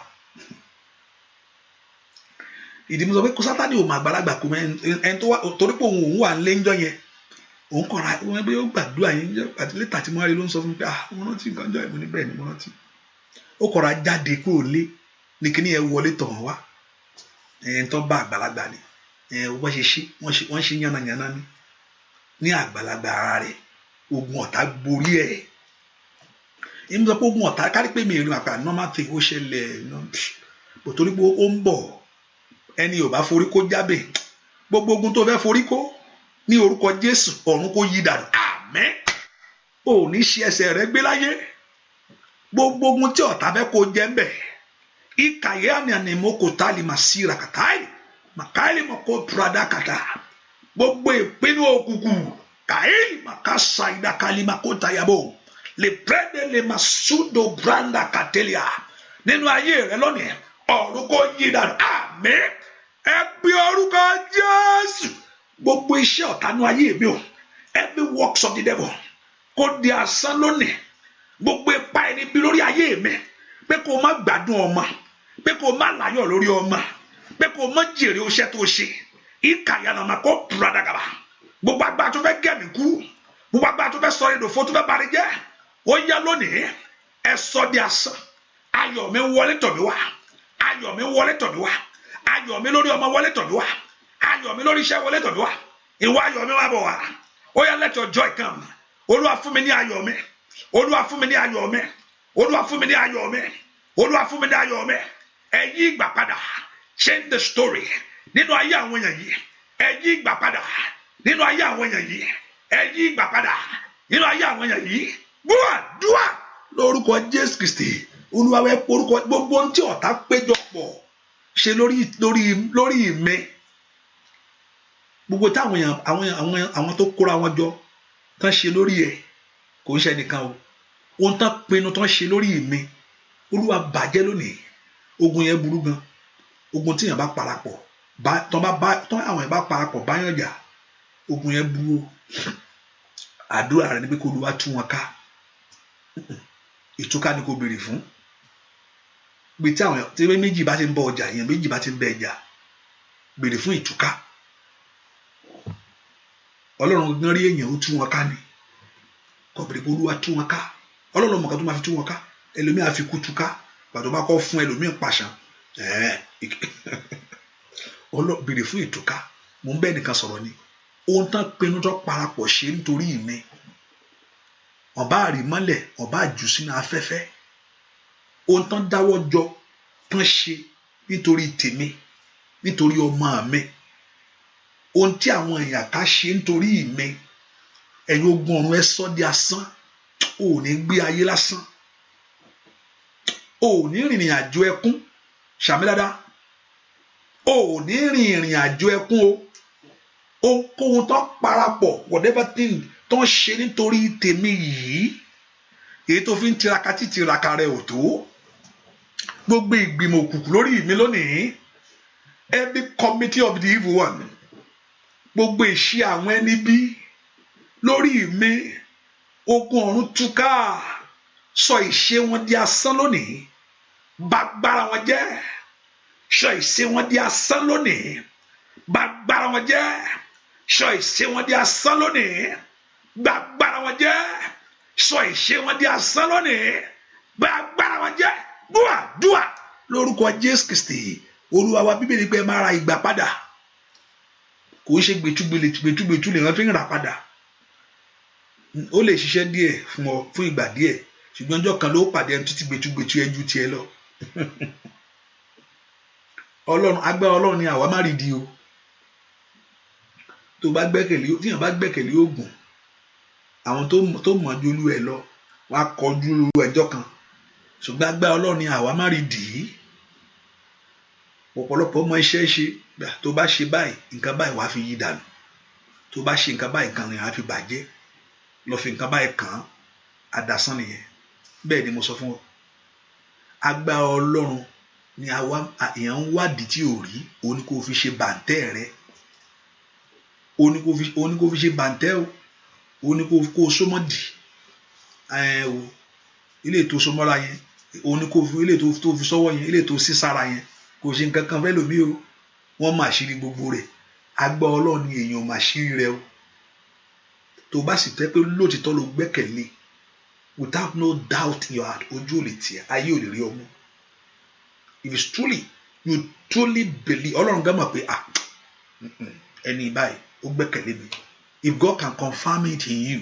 ìdí mo sọ pé kó Sátánì ò mà àgbàlagbà kò mẹ ẹni tó wà torí pé òun wà ń lé ńjọ́ yẹn òun kọra wọn bí ó gbàdúrà yẹn àti lẹ́tà tí mo rí ló ń sọ fún mi pé mo rántí nǹkan jọ ìmọ̀ níbẹ̀ ni mo rántí ó kọra jáde kúrò lé ní kíní yẹn wọlé tọ̀ wọ́n wá ẹni tó bá àgbàlagbà ni wọ́n ṣe yánnayànna ní àgbàlagbà ara rẹ̀ ogun ọ̀tá borí ẹ̀ èmi sọ pé ogun ọ̀tá kárí pé mi rí àpá normal thing ó ṣẹlẹ̀ bò torí pé ó ń bọ̀ ẹni ò bá forí kó jábẹ̀ gbogbo ogun tó fẹ́ forí kó ní orúkọ Jésù ọ̀run kó yí dànù àmín ò ní ṣe ẹsẹ̀ rẹ gbé láyé gbogbo ogun tí ọ̀tá fẹ́ kó jẹ́ ń bẹ̀ ìkàyé àní mo kò tá lè mà sí ràkàtàì màkàlì mọ̀ kó prada kàtà gbogbo ìpinnu òkùnkùn kàìlì màkà ṣàìdá kàlì mà kó tayabo lè pẹ́ẹ́dẹ́ lè mà súdò branda kàtẹ́lìà nínú ayé rẹ lónìí ọ̀run kó yí dànù àmín ẹ pe orúkọ Jésù gbogbo iṣẹ́ ọ̀tánú ayé mi o every works of the devil kó di asán lónìí gbogbo ipa ẹni bí lórí ayé mi pé kó má gbádùn ọmọ pé kó má láyọ̀ lórí ọmọ pé kó má jèrè iṣẹ́ tó ṣe ìkàyànà mà kó pùrọ̀dàgàbà gbogbo agbára tó fẹ́ gẹ̀mí kú gbogbo agbára tó fẹ́ sọ ìdòfó tó fẹ́ bari jẹ́ ó yá lónìí ẹ sọ di asán ayọ̀ mi wọlé tọ̀ mí wá ayọ̀ mi wọlé tọ̀ mí wá ayọ̀ mi lórí ọmọ wọlé tọ̀ mí wá ayọ̀ mi lórí iṣẹ́ wọlé tọ̀ mí wá ìwọ ayọ̀ mi wá bọ̀ wá ó yá let your joy come Olúwa fún mi ní ayọ̀ mi Olúwa fún mi ní ayọ̀ mi Olúwa fún mi ní ayọ̀ mi Olúwa fún mi ní ayọ̀ mi ẹ yí ìgbà padà change the story nínú ayé àwọn èèyàn yìí ẹ yí ìgbà padà nínú ayé àwọn èèyàn yìí ẹ yí ìgbà padà nínú ayé àwọn èèyàn yìí gbúà dúà lórúkọ Jésù Kristi Olúwa wẹ orúkọ gbogbo ohun tí ọ̀tá péjọpọ̀ ṣe lórí mi gbogbo táwọn èèyàn àwọn tó kóra wọn jọ tán ṣe lórí ẹ kò ń ṣe nìkan o ohun tán pinnu tán ṣe lórí mi Olúwa bàjẹ́ lónìí ogun yẹn burú gan ogun tí èèyàn bá parapọ̀ tán àwọn èèyàn bá parapọ̀ báyọ̀ jà ogun yẹn burú àdúrà rẹ ni pé kó Olúwa tú wọn ká ìtúká ni kò béèrè fún bí tí méjì bá ti ń bọ ọjà èèyàn méjì bá ti ń bẹ ẹjà béèrè fún ìtúká Ọlọ́run gan rí èèyàn ó tú wọn ká ni kò béèrè pé Olúwa tú wọn ká Ọlọ́run mọ̀ká tó máa fi tú wọn ká ẹlòmíì á fi kú tú ká pàtó bá kọ́ fún ẹlòmíì pàṣán béèrè fún ìtúká mò ń bẹ́ẹ̀ nìkan sọ̀rọ̀ ni ohun tán pinnu tó parapọ̀ ṣe nítorí mi ọba àrímọ́lẹ̀ ọba àjù sínú afẹ́fẹ́ ohun tán dáwọ́ jọ tán ṣe nítorí tèmi nítorí ọmọ mi ohun tí àwọn èèyàn ká ṣe nítorí mi ẹ̀yin ogun ọ̀run ẹ sọ di asán ò ní gbé ayé lásán ò ní rìnrìn àjò ẹkún ṣàmì dáadáa ò ní rìnrìn àjò ẹkún o ohunkóhun tó parapọ̀ whatever thing tó ń ṣe nítorí tèmi yìí èyí tó fi ń tiraka títiraka rẹ ò tó gbogbo ìgbìmọ̀ òkùnkùn lórí mi lónìí every committee of the evil one gbogbo ìṣe àwọn ẹni bí lórí mi ogun ọ̀run túká sọ ìṣe wọn di asán lónìí bàgbára wọn jẹ́ sọ ìṣe wọn di asán lónìí bàgbára wọn jẹ́ sọ ìṣe wọn di asán lónìí bàgbára wọn jẹ́ sọ ìṣe wọn di asán lónìí bàgbára wọn jẹ́ dúà lórúkọ Jésù Kristi Olúwa wa. Bíbélì pé máa ra ìgbà padà kò ń ṣe gbẹtúgbẹtú lè wọn fi ń rà padà ó lè ṣiṣẹ́ díẹ̀ fún ọ fún ìgbà díẹ̀ ṣùgbọ́n ọjọ́ kan ló pàdé ẹni títí gbẹtúgbẹtú ẹjú tiẹ̀ lọ Ọlọ́run agbára Ọlọ́run ni àwa má rí di o tó bá gbẹ́kẹ̀lé tíyàn bá gbẹ́kẹ̀lé oògùn àwọn tó mọ̀ ju olú ẹ̀ lọ wọ́n á kọjú ẹjọ́ kan ṣùgbọ́n agbára Ọlọ́run ni àwa má rí dì í ọ̀pọ̀lọpọ̀ ọmọ iṣẹ́ ṣe tó bá ṣe báyìí nǹkan báyìí wàá fi yí dànù tó bá ṣe nǹkan báyìí kan rìn á fi bàjẹ́ lọ fi nǹkan báyìí kàn án àdásán nìyẹn bẹ́ẹ̀ ni mo sọ fún ọ agbára Ọlọ́run ni àwa èèyàn ń wádìí tí ò rí òun ni kò fi ṣe bàǹtẹ́ rẹ òun ni kò fi ṣe bàǹtẹ́ o òun ni kò sọmọdì o ilé ètò sọmọra yẹn òun ni kò fi ilé tó fi sọ́wọ́ yẹn ilé tó sí sára yẹn kò ṣe nǹkan kan fẹ́ lòmí o wọ́n máa ṣírí gbogbo rẹ̀ agbára Ọlọ́run ni èèyàn máa ṣírí rẹ o tó bá sì tẹ́ pé lóòtítọ́ ló gbẹ́kẹ̀lé without no doubt in your heart ojú ò lè tiẹ̀ ayé ò lè rí ọmú if it's truly you truly believe Ọlọ́run gán mọ̀ pé ẹni báyìí ó gbẹ́kẹ̀lé mi if God can confirm it in you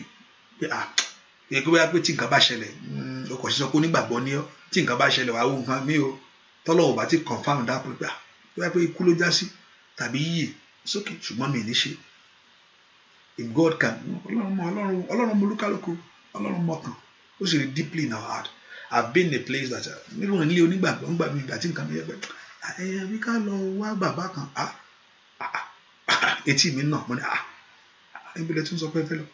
pé èkó bá pé tí nǹkan bá ṣẹlẹ̀ o kò sí sọ pé onígbàgbọ́ ní ọ tí nǹkan bá ṣẹlẹ̀ wàá wo nǹkan mi o tọ́lọ́wọ́ bá ti confirm dápò gbà tó bá pé ikú ló já sí tàbí yíyè sókè ṣùgbọ́n mi ní ṣe if God can Ọlọ́run mọ olúkálùkù Ọlọ́run mọ̀kàn ó sì rí deeply in our heart I've been in a place that nígbà nílé onígbàgbọ́ ńgbà mi ìgbà tí nǹkan mi yẹ pé bí ká lọ wá bàbá kan etí mi náà mo ní ìbílẹ̀ tí ń sọ pé fẹ́ lọ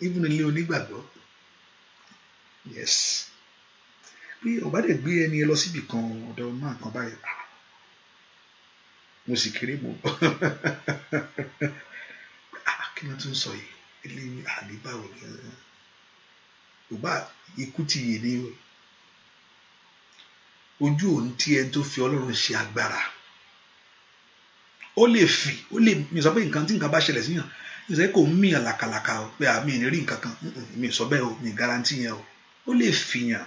even nílé onígbàgbọ́ yes bí ọba dẹ̀ gbé ẹni ẹ lọ síbi kan ọ̀dọ̀ máa kan báyìí mo sì kéré mo kí ló tún sọ yìí ilé àdébáwò ni ọba ikú ti yè ní ojú òun tí ẹni tó fi Ọlọ́run ṣe agbára ó lè mi sọ pé nǹkan tí nǹkan bá ṣẹlẹ̀ síyàn mi sọ pé kò ń mìyàn làkàlàkà o pé àmì ìní rí nǹkan kan mi sọ bẹ́ẹ̀ o mi garanti yẹn o ó lè fìyàn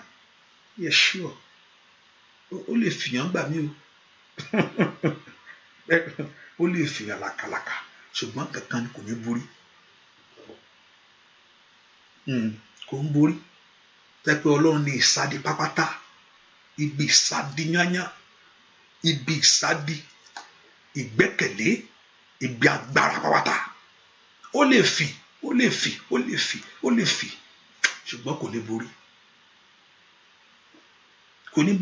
yeah sure ó lè fìyàn gbà mí o ó lè fìyàn làkàlàkà ṣùgbọ́n kankan kò ní borí kò ń borí tẹ́pẹ́ Ọlọ́run ní ìsádi pápátá ibi ìsádi yányá ibi ìsádi ìgbẹ́kẹ̀lé ibi agbára pápátá ó lè fì ṣùgbọ́n kò ní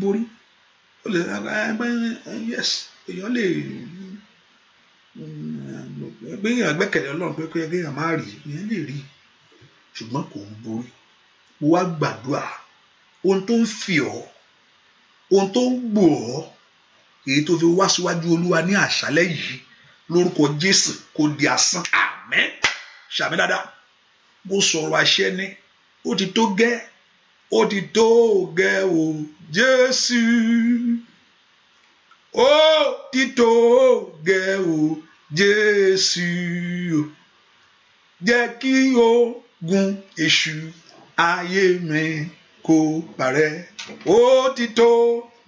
borí ó lè yes èèyàn lè gbéyàn gbẹ́kẹ̀lé Ọlọ́run pé kéèyàn má rí èèyàn lè rí ṣùgbọ́n kò ń borí mo wá gbàdúrà ohun tó ń fi ọ́ ohun tó ń gbò ọ́ èyí tó fi wá síwájú Olúwa ní àṣálẹ́ yìí lórúkọ Jésù kò di asán àmín ṣàmì dáadáa mo sọ̀rọ̀ àṣẹ ni ó ti tó gẹ́ o Jésù ó ti tó gẹ́ o Jésù jẹ́ kí ogun èṣù ayé mi kó parẹ́ ó ti tó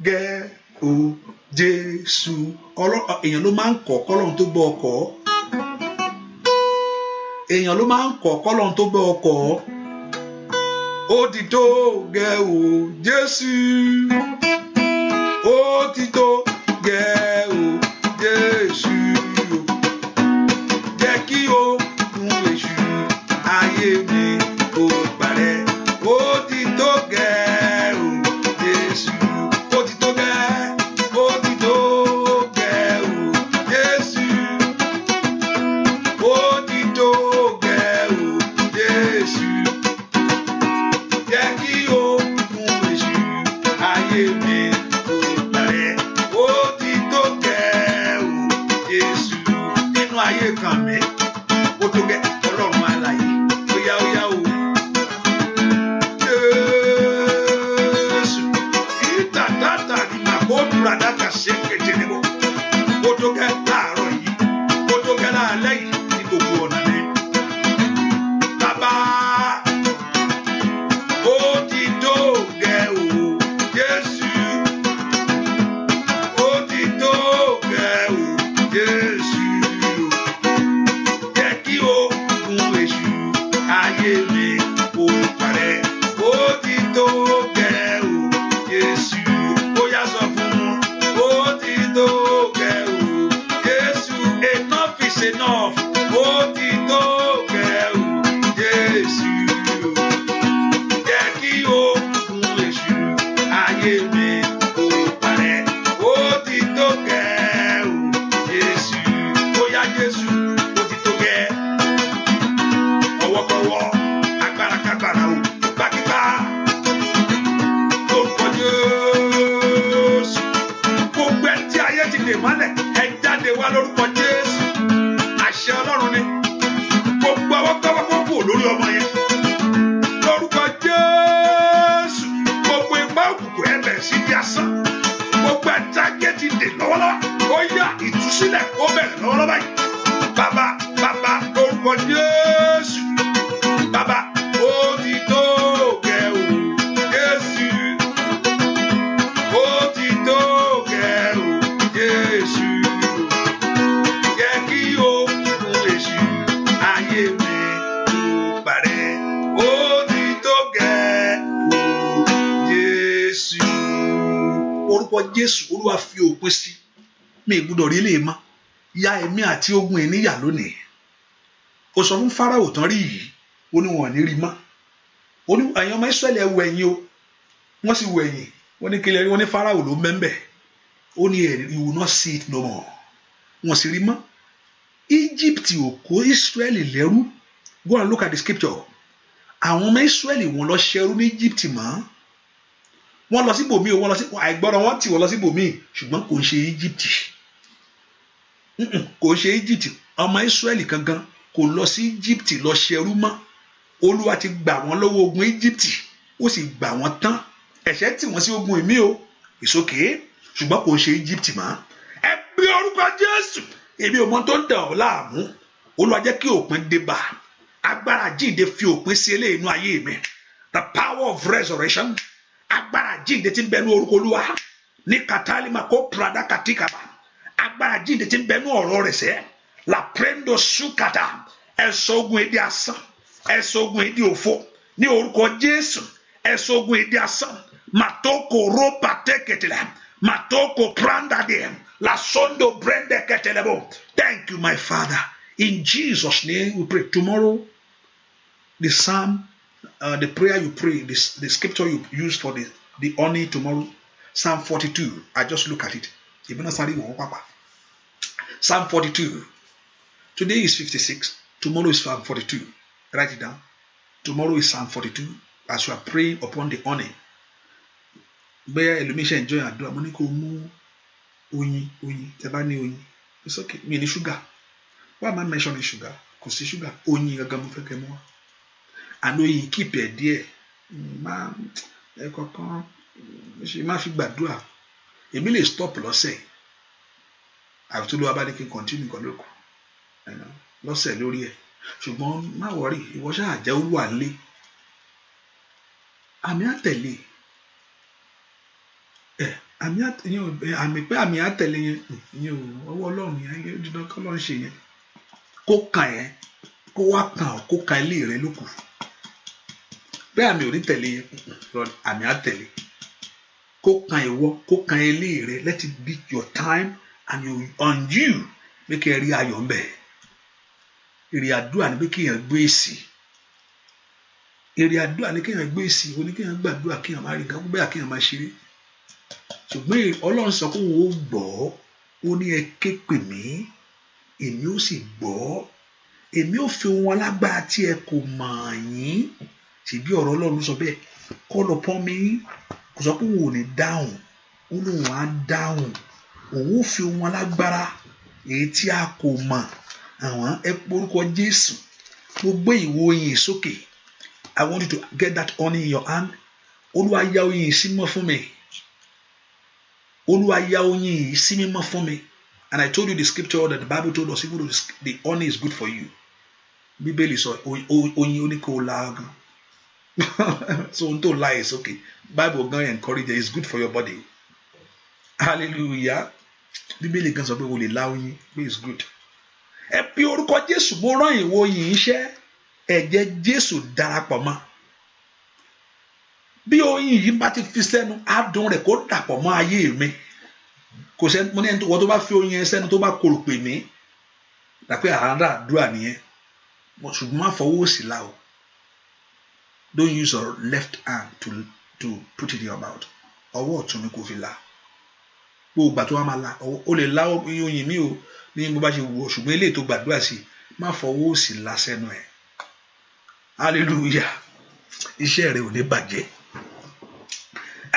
gẹ́ o Jésù èèyàn ló máa ń kọ́ kọ́lọ́run tó bọ́ ọkọ̀ èèyàn ló máa ń kọ̀ kọ́lọ́run tó bẹ́ ọkọ̀ ó ti tó gẹ́ o Jésù ó ti tó gẹ́ o Jésù jẹ́ kí ogun èṣù ayé mi kó parẹ́ ó ti tó gẹ́ o Jésù ó ti tó gẹ́ ó ti tó gẹ́ o Jésù ó ti tó gẹ́ o Jésù jẹ́ kí ogun èṣù ayé mi kó parẹ́ ó ti tó gẹ́ o Jésù nínú ayé kan mi ó tó gẹ́ Ọlọ́run alààyè óyá óyá o Jésù ìtàtàtà ni màkó dúradàkà ṣe kété níbo ó tó gẹ́ láàárọ̀ yìí ó tó gẹ́ láàlẹ́ yìí ní gbogbo ọ̀nà ni bàbá ó ti tó gẹ́ o Jésù ó ti tó gẹ́ o Jésù jẹ́ kí ogun èṣù ayé mi kó parẹ́ ó ti tó gẹ́ o Jésù ó yá sọ fún wọn ó ti tó gẹ́ o Jésù enough is enough ó ti tó gẹ́ o Jésù jẹ́ kí ogun èṣù ayé mi kó parẹ́ ó ti tó gẹ́ o Jésù ó yá Jésù ó ti tó gẹ́ ọwọ́kọ́wọ́ agbárakágbára o gbàgbà lórúkọ Jésù gbogbo ẹ̀ tí ayé ti dè mọ́lẹ̀ ẹ jáde wá lórúkọ Jésù àṣẹ Ọlọ́run ni gbogbo ọwọ́kọ́wọ́ kó kù lórí ọmọ yẹn lórúkọ Jésù gbogbo ipá òkùnkùn ẹ bẹ̀rẹ̀ sí di asán gbogbo ẹ̀ tí ayé ti dè lọ́wọ́lọ́wọ́ ó yá ìtúsílẹ̀ kó bẹ̀rẹ̀ lọ́wọ́lọ́wọ́ báyìí bàbá lórúkọ Jésù bàbá ó ti tó gẹ́ o Jésù ó ti tó gẹ́ o Jésù jẹ́ kí ogun èṣù ayé mi kó parẹ́ ó ti tó gẹ́ o Jésù orúkọ Jésù Olúwa fi òpin sí mi gbọ́dọ̀ rí lè mọ́ ya ẹ̀mí àti ogun ènìyàn lónìí ó sọ fún Fáráò tán rí yìí ó ní wọn ò ní rí mọ́ ó ní ẹ̀yin ọmọ Ísírẹ́lì ẹ wẹ̀yìn o wọ́n sì wẹ̀yìn wọ́n ní kílẹ̀ rí wọ́n ní Fáráò ló mẹ́mbẹ̀ ó ní you will not see it no more wọ́n sì rí mọ́ Egypt ò kó Ísírẹ́lì lẹ́rú go and look at the scripture àwọn ọmọ Ísírẹ́lì wọ́n lọ ṣẹrú ní Egypt mọ́ wọ́n lọ síbòmí o wọ́n lọ sí àìgbọ́dọ̀ wọ́n tì wọ́n lọ síbòmí ṣùgbọ́n kò ń ṣe Egypt kò ń ṣe Egypt ọmọ Ísírẹ́lì gangan kò lọ sí Egypt lọ ṣẹrú mọ́ Olúwa ti gbà wọ́n lọ́wọ́ ogun Egypt ó sì gbà wọ́n tán ẹ̀ṣẹ̀ tì wọ́n sí ogun ìmí o ìsókè ṣùgbọ́n kò ń ṣe Egypt mọ́ ẹ gbé orúkọ Jésù èmi ò mọ tó ń dà ọ́ láàmú Olúwa jẹ́ kí òpin dé bá agbára jíǹde fi òpin sí eléyìí inú ayé mi the power of resurrection agbára jíǹde tí ń bẹ ní orúkọ Olúwa ní katalima kó prada katikaba agbára jíǹde tí ń bẹ ní ọ̀rọ̀ rẹ̀ sẹ́ la prendo sukata ẹ̀sọ́ ogun èdè asán ẹ̀sọ́ ogun èdè òfò ní orúkọ Jésù ẹ̀sọ́ ogun èdè asán matoko ropa teketela matoko prandade la sondo brende ketelebo. Thank you my Father in Jesus name we pray. Tomorrow the psalm the prayer you pray the scripture you use for the honey tomorrow Psalm 42 I just look at it Psalm 42 today is 56 tomorrow is Psalm 42 write it down tomorrow is Psalm 42 as you are praying upon the honey bẹ́ẹ̀ ẹlòmíṣẹ́ enjoy àdúrà mo ní kó mú oyin tẹ́ bá ní oyin it's okay mi ní sugar why am I mentioning sugar kò sí sugar oyin gangan mo fẹ́ kẹ́ mú wá àná oyin keep ẹ̀ díẹ̀ má ẹ kọ̀ọ̀kan ṣe má fi gbàdúrà èmi lè stop lọ́sẹ̀ àti olúwa bá ní kí n continue kan lóko lọ́sẹ̀ lórí ẹ̀ ṣùgbọ́n má wọrí ìwọ ṣáà jẹ́ olúwa lé àmì àtẹ̀lé àmì pé àmì àtẹ̀lé yẹn ọwọ́ ọlọ́run yẹn dídán kọ́ ló ń ṣe yẹn kó kàn ẹ́ kó wá kàn kó ka ilé rẹ lókù bẹ́ẹ̀ àmì ò ní tẹ̀lé àmì á tẹ̀lé kó kan ìwọ kó kan ilé rẹ let it be your time and on you pé kí ẹ rí ayọ̀ ń bẹ̀ èrè àdúrà ni pé kí èèyàn gbé èsì èrè àdúrà ni kí èèyàn gbé èsì ó ní kí èèyàn gbàdúrà kí èèyàn má rí nǹkan bẹ́ẹ̀ kí èèyàn má ṣeré ṣùgbọ́n Ọlọ́run sọ pé òun ó gbọ́ ó ní ẹ ké pè mí èmi ó sì gbọ́ èmi ó fi ohun alágbára tí ẹ kò mọ̀ yín ṣèbí ọ̀rọ̀ Ọlọ́run sọ bẹ́ẹ̀ call upon me kò sọ pé òun ò ní dáhùn ó ní òun á dáhùn òun ó fi ohun alágbára èyí tí a kò mọ̀ àwọn ẹ porúkọ Jésù mo gbé ìwo oyin sókè I want you to get that honey in your hand Olúwa yà oyin sí mímọ́ fún mi Olúwa yà oyin sí mímọ́ fún mi and I told you the scripture that the Bible told us even though the honey is good for you Bíbélì sọ oyin oníkó laagan so ohun tó la is okay Bible gan encourage it is good for your body hallelujah Bíbélì gan sọ pé o lè la oyin pé it's good ẹ pe orúkọ Jésù mo rán ìwo oyin iṣẹ́ ẹ̀jẹ̀ Jésù darapọ̀ mọ́ bí oyin yìí bá ti fi sẹ́nu adùn rẹ̀ kó dàpọ̀ mọ́ ayé mi kò sẹ́ni mo ní ẹni tó bá fi oyin yẹn sẹ́nu tó bá korò pè mí dàpẹ́ àràdà àdúrà nìyẹn ṣùgbọ́n má fọwọ́ òsì la o don't use your left hand to put it in your mouth ọwọ́ ọ̀tún ni kò fi la gbogbo ìgbà tó wá máa la o lè la oyin mi o ní bó bá ṣe wù ọ́ ṣùgbọ́n eléyìí tó gbàdúrà sí má fọwọ́ òsì la sẹ́nu ẹ̀ hallelujah iṣẹ́ rẹ̀ ò ní bàjẹ́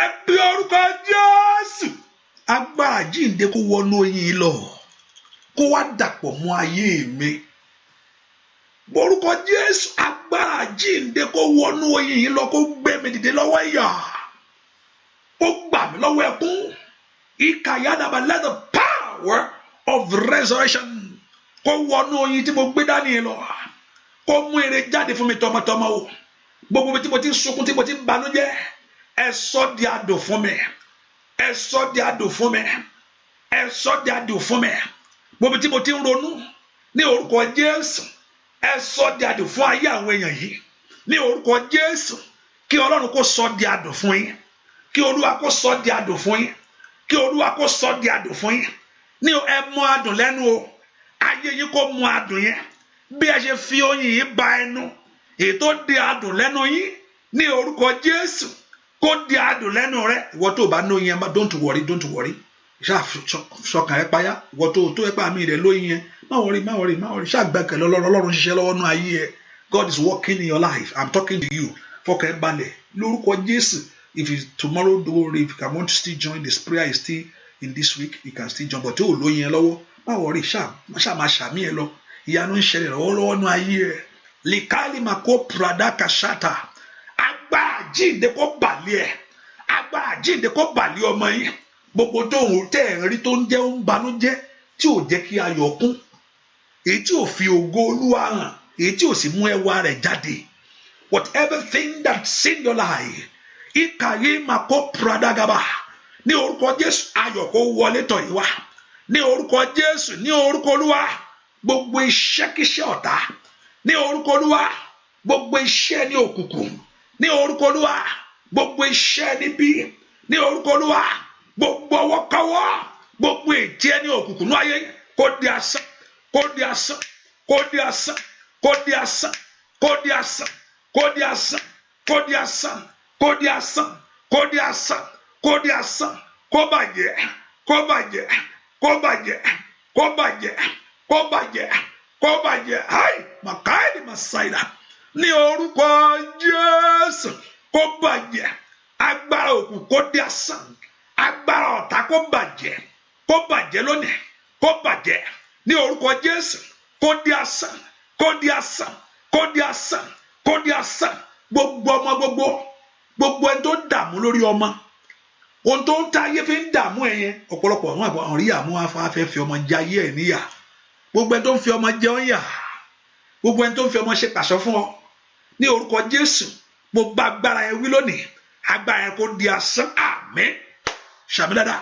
ẹ pe orúkọ Jésù agbára jíǹde kó wọnú oyin lọ kó wá dàpọ̀ mọ́ ayé mi orúkọ Jésù agbára jíǹde kó wọnú oyin yìí lọ kó gbé mi dìde lọ́wọ́ ìyà kó gbà mí lọ́wọ́ ẹkún ìkàyàdàbà let the power of resurrection kó wọnú oyin tí mo gbé dání lọ kó mú èrè jáde fún mi tọmọtọmọ o gbogbo mi tí mo ti sunkún tí mo ti banújẹ́ ẹ sọ di adùn fún mi ẹ sọ di adùn fún mi ẹ sọ di adùn fún mi gbogbo tí mo ti ń ronú ní orúkọ Jésù ẹ sọ di adùn fún ayé àwọn èèyàn yìí ní orúkọ Jésù kí Ọlọ́run kó sọ di adùn fún yín kí Olúwa kó sọ di adùn fún yín kí Olúwa kó sọ di adùn fún yín ní ẹ mú adùn lẹ́nu o ayé yín kó mú adùn yẹn bí ẹ ṣe fi oyin yìí ba ẹnu èyí tó di adùn lẹ́nu yín ní orúkọ Jésù kó di adùn lẹ́nu rẹ ìwọ tó bá lóyin yẹn don't worry ṣọkàn ẹ payá ìwọ tó ẹ pa àmì rẹ lóyin yẹn má worry ṣàgbẹ́kẹ̀lé Ọlọ́run ṣiṣẹ́ lọ́wọ́ nú ayé ẹ God is working in your life I'm talking to you fọkàn ẹ balẹ̀ lórúkọ Jésù if you tomorrow don't worry if you want to still join this prayer is still in this week you can still join but tó lóyin yẹn lọ́wọ́ má worry ṣáà máa ṣàmì ẹ lọ ìyanu ń ṣẹlẹ̀ lọ́wọ́lọ́wọ́ nú ayé ẹ likali mako prada kashata agbára jíǹde kó balẹ̀ ẹ agbára jíǹde kó balẹ̀ ọmọ yín gbogbo tó ń tẹ̀ ń rí tó ń jẹ́ ń banújẹ́ tí ò jẹ́ kí ayọ̀ kún èyí tí ò fi ògo Olúwa hàn èyí tí ò sì mú ẹwà rẹ̀ jáde whatever thing that's in your life ikaye mako pradagaba ní orúkọ Jésù ayọ̀ kó wọlé tọ̀ yìí wá ní orúkọ Jésù ní orúkọ Olúwa gbogbo iṣẹ́kíṣẹ́ ọ̀tá ní orúkọ Olúwa gbogbo iṣẹ́ ní òkùnkùn ní orúkọ Olúwa gbogbo iṣẹ́ níbí ní orúkọ Olúwa gbogbo ọwọ́kọ́wọ́ gbogbo ètí ẹni òkùnkùn náà ayé kó di asán kó di asán kó di asán kó di asán kó di asán kó di asán kó di asán kó di asán kó di asán kó di asán kó bàjẹ́ kó bàjẹ́ kó bàjẹ́ kó bàjẹ́ kó bàjẹ́ kó bàjẹ́ ayi màkàí màsáìdá ní orúkọ Jésù kó bàjẹ́ agbára òkú kó di asán agbára ọ̀tá kó bàjẹ́ lónìí kó bàjẹ́ ní orúkọ Jésù kó di asán kó di asán kó di asán kó di asán gbogbo ọmọ gbogbo ẹni tó ń dààmú lórí ọmọ ohun tó ń ta ayé fi ń dààmú ẹ yẹn ọ̀pọ̀lọpọ̀ àwọn àwọn rí àmú afáfẹ́ fi ọmọ jẹ ayé ẹ̀ níyà gbogbo ẹni tó ń fi ọmọ jẹ ọ́ yà gbogbo ẹni tó ń fi ọmọ ṣe pàṣọ fún ọ ní orúkọ Jésù mo gba agbára ẹ wí lónìí agbára ẹ kó di asán àmín ṣàmì dáadáa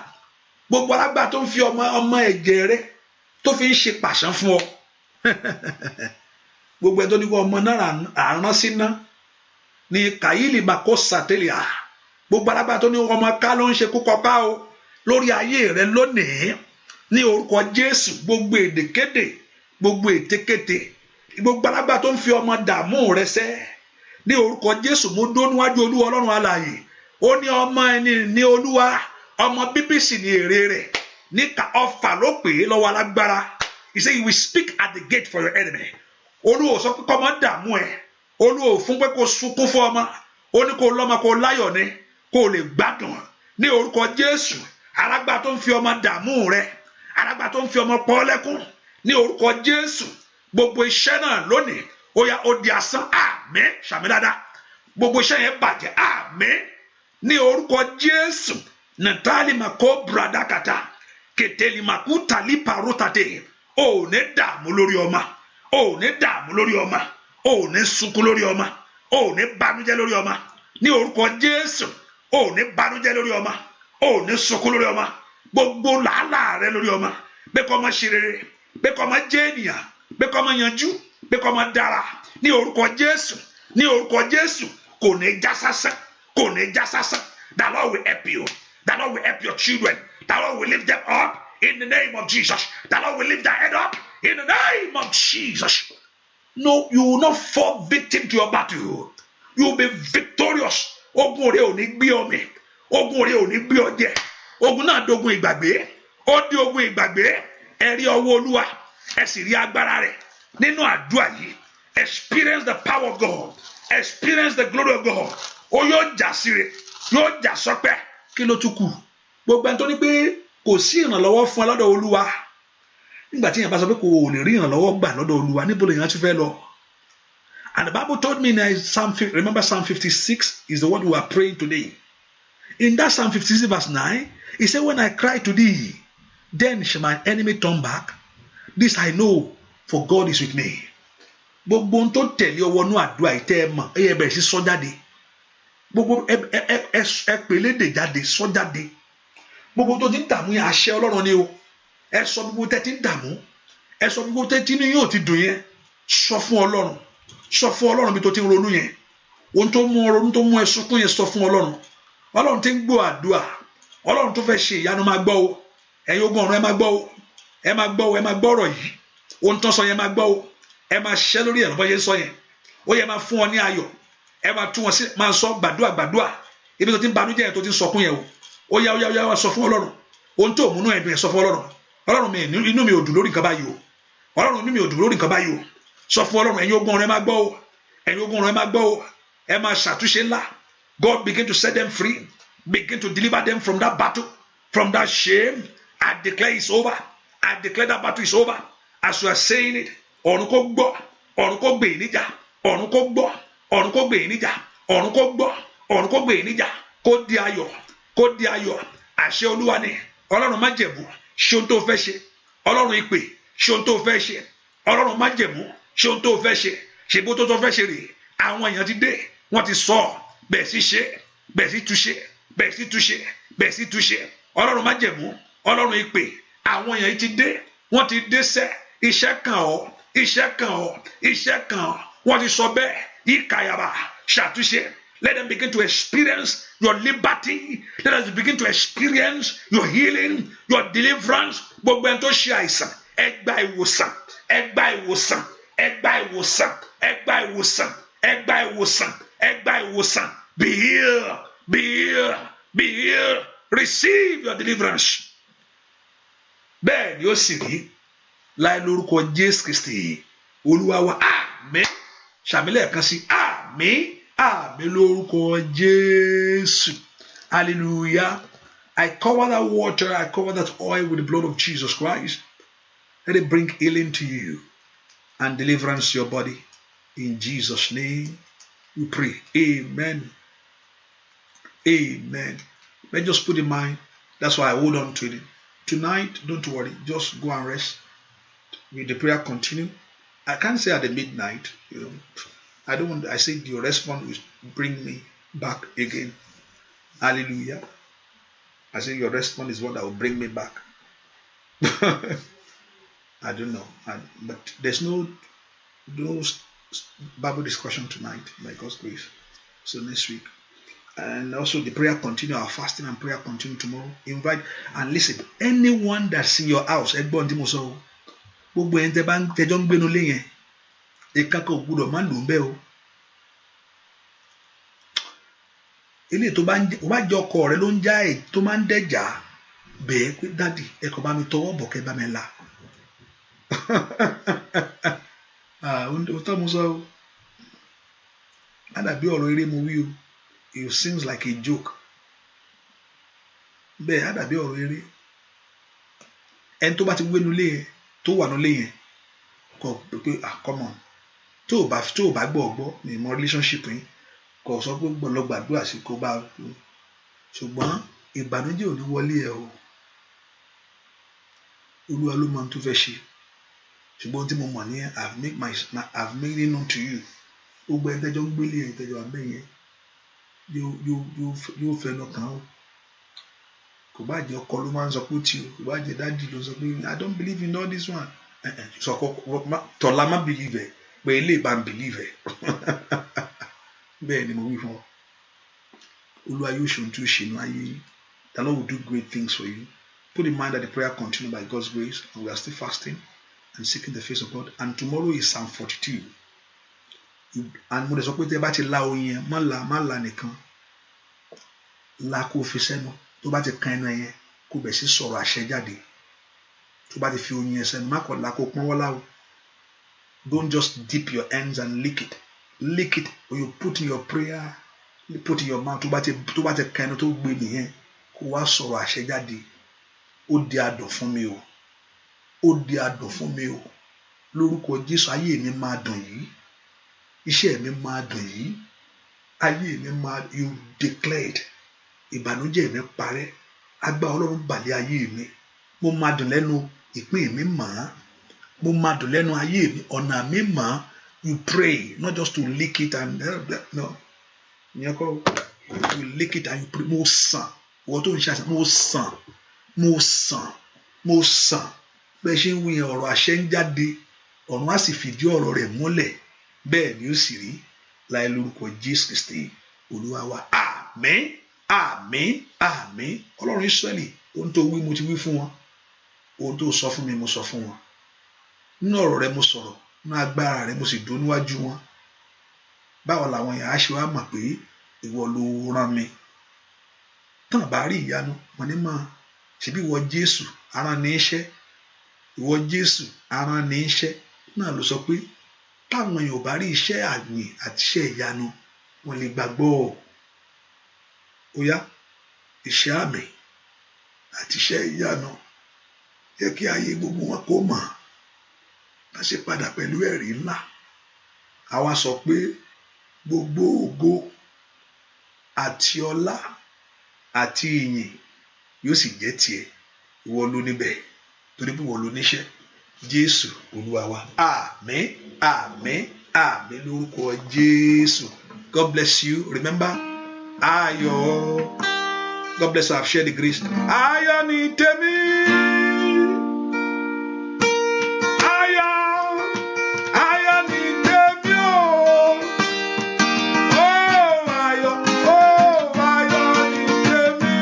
gbogbo alágbára tó ń fi ọmọ ẹ̀jẹ̀ rẹ tó fi ń ṣe pàṣán fún ọ gbogbo ẹ̀ tó ní kó ọmọ náà àrán sí ná ní kàyílì màkó sàtẹ́lìà gbogbo alágbára tó ní ọmọ ká ló ń ṣe kúkọ ká o lórí ayé rẹ lónìí ní orúkọ Jésù gbogbo èdèkédè gbogbo ètekéte gbogbo alágbára tó ń fi ọmọ dààmú rẹ sẹ́ ní orúkọ Jésù mo dó níwájú Olúwa Ọlọ́run alààyè ó ní ọmọ ẹni ní Olúwa ọmọ bíbí sì ní èrè rẹ̀ níka ọfà ló pè é lọ́wọ́ alágbára. He said you will speak at the gate for your enemy. Olúwa sọ pé kọ́mọ dààmú ẹ̀ Olúwa fún pé kó sunkún fún ọmọ ó ní kó lọ́mọ kó láyọ̀ ni kó lè gbádùn ní orúkọ Jésù. Alágbára tó ń fi ọmọ dààmú rẹ alágbára tó ń fi ọmọ pọ́ lẹ́kún ní orúkọ Jésù gbogbo iṣẹ́ náà lónìí ó yá ó di asán àmín ṣàmì dáadáa gbogbo iṣẹ́ yẹn bàjẹ́ àmín ní orúkọ Jésù. Natali mako bradakata keteli makuta liparotate ò ní dààmú lórí ọmọ ò ní dààmú lórí ọmọ ò ní sunkún lórí ọmọ ò ní banújẹ́ lórí ọmọ ní orúkọ Jésù ò ní banújẹ́ lórí ọmọ ò ní sunkún lórí ọmọ gbogbo làálàá rẹ lórí ọmọ bẹ́ẹ̀ kọ́ ọmọ ṣe rere bẹ́ẹ̀ kọ́ ọmọ jẹ́ ènìyàn bẹ́ẹ̀ kọ́ ọmọ yanjú bẹ́ẹ̀ kọ́ ọmọ dára ní orúkọ Jésù ní orúkọ Jésù kò ní já sásán kò ní já sásán. The Lord will help you. The Lord will help your children. The Lord will lift them up in the name of Jesus. The Lord will lift their head up in the name of Jesus. No, you will not fall victim to your battle. You will be victorious. Ogun rẹ ò ní gbé ọ mì. Ogun rẹ ò ní gbé ọ jẹ. Ogun náà dogun ìgbàgbé. Ó di ogun ìgbàgbé. Ẹ rí ọwọ́ Olúwa. Ẹ sì rí agbára rẹ̀. Nínú àdúrà yìí. Experience the power of God. Experience the glory of God. Ó yóò jà sí rẹ̀. Yóò jà sọpẹ́. Kí ló tún kù? Gbogbo ẹni tó ní pé kò sí ìrànlọ́wọ́ fún ọ lọ́dọ̀ Olúwa. Nígbà tí èèyàn bá sọ pé kò lè rí ìrànlọ́wọ́ gbà lọ́dọ̀ Olúwa, níbo lèèyàn ti fẹ́ lọ? And the Bible told me in remember Psalm 56 is the word we are praying today. In that Psalm 56 verse 9, it said, when I cry to thee, then shall my enemy turn back. This I know, for God is with me. Gbogbo ohun tó tẹ̀lé ọwọ́ nú àdúrà ìtẹ́ ẹ mọ̀ ẹ bẹ̀rẹ̀ sí sọ jáde. Gbogbo ẹ pèlédè jáde sọ jáde. Gbogbo tó ti ń dààmú yẹn àṣẹ Ọlọ́run ni o. Ẹ sọ gbogbo tẹ́ ti ń dààmú. Ẹ sọ gbogbo tẹ́ tí inú yóò ti dùn yẹn. Sọ fún Ọlọ́run. Sọ fún Ọlọ́run bí tó ti ń ronú yẹn. Ohun tó mú ronú tó mú ẹ sunkún yẹn sọ fún Ọlọ́run. Ọlọ́run ti ń gbọ́ àdúrà. Ọlọ́run tó fẹ́ ṣe ìyanu máa gbọ́ o. Ẹ̀yin ogun ọ̀run ẹ máa gbọ́ o. Ẹ máa gbọ́ o. Ẹ máa gbọ́ ọ̀rọ̀ yìí. Ohun tó sọ yẹn máa gbọ́ o. Ẹ máa ṣiṣẹ́ lórí ẹ̀ lọ́bọ̀ yẹn sọ yẹn. Ó yẹ máa fún ọ ní ayọ̀. Ẹ máa tún wọn sí máa sọ gbàdúrà. Ibi tó ti ń banújẹ́ yẹn tó ti ń sọkún yẹn o. Ó yá sọ fún Ọlọ́run. Ohun tó múnú ẹ̀dùn ẹ̀ sọ fún Ọlọ́run. Ọlọ́run mi inú mi ò dùn lórí nǹkan báyìí o. Ọlọ́run inú mi ò dùn lórí nǹkan báyìí o. Sọ fún Ọlọ́run ẹ̀yin ogun ọ̀run ẹ máa gbọ́ o. Ẹ̀yin ogun ọ̀run ẹ máa gbọ́ o. Ẹ máa ṣàtúnṣe ńlá. God begin to set them free. Begin to deliver them from that battle, from that shame. I declare it's over. I declare that battle is over. As you are saying it, ọ̀run kó gbọ́, ọ̀run kó gbè níjà, ọ̀run kó gbọ́, ọ̀run kó gbè níjà, ọ̀run kó gbọ́, ọ̀run kó gbè níjà, kó di ayọ̀, kó di ayọ̀. Àṣẹ Olúwa ni. Ọlọ́run májẹ̀mú, ṣe ohun tó fẹ́ ṣe. Ọlọ́run ìpè, ṣe ohun tó fẹ́ ṣe. Ọlọ́run májẹ̀mú, ṣe ohun tó fẹ́ ṣe. Ṣe bó tó fẹ́ ṣe rè. Àwọn èèyàn ti dé, wọ́n ti sọ, bẹ́ẹ̀ sì ṣe, bẹ́ẹ̀ sì túṣe, bẹ́ẹ̀ sì túṣe, bẹ́ẹ̀ sì túṣe. Ọlọ́run májẹ̀mú, Ọlọ́run ìpè, àwọn èèyàn ti dé, wọ́n ti dé sẹ́, iṣẹ́ kan ọ́, iṣẹ́ kan ọ́, iṣẹ́ kan ọ́. Wọ́n ti sọ bẹ́ẹ̀, ìkàyàbà, ṣàtúnṣe. Let them begin to experience your liberty. Let us begin to experience your healing, your deliverance. Gbogbo ẹni tó ṣe àìsàn, ẹ gba ìwòsàn, ẹ gba ìwòsàn, ẹ gba ìwòsàn, ẹ gba ìwòsàn, ẹ gba ìwòsàn, ẹ gba ìwòsàn. Be healed, be healed, be healed. Receive your deliverance. Bẹ́ẹ̀ ni ó sì rí láì lórúkọ Jésù Kristi Olúwa wa. Àmín. Ṣàmìlẹ̀ kan sí àmín. Àmín lórúkọ Jésù. Hallelujah. I cover that water, I cover that oil with the blood of Jesus Christ. Let it bring healing to you and deliverance to your body. In Jesus' name we pray. Amen. Amen. Let's just put in mind, that's why I hold on to it. Tonight, don't worry, just go and rest. Will the prayer continue? I can't say at the midnight, I say your response will bring me back again. Hallelujah. I say your response is what that will bring me back. I don't know. But there's no Bible discussion tonight by God's grace. So next week. And also the prayer continue, our fasting and prayer continue tomorrow. Invite and listen. Anyone that's in your house, ẹgbọ́n tí mo sọ o, gbogbo ẹni tẹjọ́ ń gbénu lé yẹn, ìkankan ò gbúdọ̀ má lò ń bẹ́ o. Ilé tó bá jẹ́ ọkọ rẹ ló ń já ẹ̀ tó máa ń dẹ̀jà bẹ́ẹ̀ pé dádì ẹ kàn bá mi tọwọ́ bọ̀ kẹ́ bá mi là. Ó tọ́ mo sọ o. Má dàbí ọ̀rọ̀ eré mo wí o. It seems like a joke. Bẹ́ẹ̀ á dàbí ọ̀rọ̀ eré. Ẹni tó bá ti gbénu lé yẹn tó wà nílé yẹn kò pé come on. Tó o bá gbọ́ ọgbọ́ ní ìmọ̀ relationship yín kò sọ pé lọ gbàdúrà sí kó bá ṣùgbọ́n ìbànújẹ́ ò ní wọlé ẹ o. Olúwa ló mọ ohun tó fẹ́ ṣe. Ṣùgbọ́n tí mo mọ̀ ní I've made it known to you. Gbogbo ẹni tẹ́jọ́ ń gbélé ẹ̀ tẹ́jọ́ àbẹ́ yẹn yóò fẹ́ lọ kàn ó. Kò bá jẹ́ ọkọ ló máa ń sọ pé ó ti o, kò bá jẹ́ dádì ló sọ pé I don't believe in all this one. Sọkọ tọ́lá má believe ẹ̀ pé ilé ìbá ń believe ẹ̀. Bẹ́ẹ̀ ni mo wí fún ọ. Olúwa yóò ṣe ohun tí ó ṣe ní ayé yín. The Lord will do great things for you. Put in mind that the prayer continues by God's grace and we are still fasting and seeking the face of God. And tomorrow is Psalm 42. And mo lè sọ pé tí ẹ bá ti la oyin yẹn má la nìkan la kó fi sẹ́nu tó bá ti kan ẹnu yẹn kó bẹ̀ sí sọ̀rọ̀ àṣẹ jáde tó bá ti fi oyin yẹn sẹ́nu má kàn la kó pọ́n wọ́lá o. Don't just dip your hands and lick it or you put in your prayer, you put in your mouth tó bá ti kan ẹnu tó gbé nìyẹn kó wá sọ̀rọ̀ àṣẹ jáde. Ó di adùn fún mi o, ó di adùn fún mi o, lórúkọ Jésù ayé mi máa dùn yìí. Iṣẹ́ mi máa dùn yìí, ayé mi máa you declared ìbànújẹ́ mi parẹ́, agbára Ọlọ́run balẹ̀ ayé mi, mo máa dùn lẹ́nu ìpín mi mọ́, mo máa dùn lẹ́nu ayé mi, ọ̀nà mi mọ́. You pray not just to lick it and no, you lick it and you pray. Mo sàn, wọ́n tó ń ṣe àṣà mo sàn bẹ́ẹ̀ ṣe ń wí yẹn ọ̀rọ̀ àṣẹ ń jáde, ọ̀run á sì fìdí ọ̀rọ̀ rẹ̀ múlẹ̀. Bẹ́ẹ̀ ni ó sì rí láì lórúkọ Jésù Kristi Olúwa wa. Àmín àmín àmín. Ọlọ́run Ísírẹ́lì ohun tó wí mo ti wí fún wọn, ohun tó sọ fún mi mo sọ fún wọn. Nínú ọ̀rọ̀ rẹ mo sọ̀rọ̀, nínú agbára rẹ mo sì dúró níwájú wọn. Báwo làwọn èèyàn á ṣe wá mọ̀ pé ìwọ ló rán mi? Tán bá rí ìyanu wọn ní mọ̀ ṣebí ìwọ Jésù arán ní iṣẹ́, ìwọ Jésù arán ní iṣẹ́ náà ló sọ pé táwọn èèyàn ò bá rí iṣẹ́ àmì àti iṣẹ́ ìyanu wọn lè gbàgbọ́. Ó yá iṣẹ́ àmì àti iṣẹ́ ìyanu jẹ́ kí ayé gbogbo wọn kó mọ̀ bá ṣe padà pẹ̀lú ẹ̀rí ńlá. Àwa sọ pé gbogbo ògo àti ọlá àti ìyìn yóò sì jẹ́ tiẹ̀. Ìwọ ló níbẹ̀ torí pé ìwọ ló níṣẹ́. Jésù Olúwa wa. Àmín àmín àmín lórúkọ Jésù. God bless you. Remember, ayọ̀. God bless you. I've shared the grace. Ayọ̀ ni tèmi. Ayọ̀ ni tèmi o. Oh ayọ̀ ni tèmi.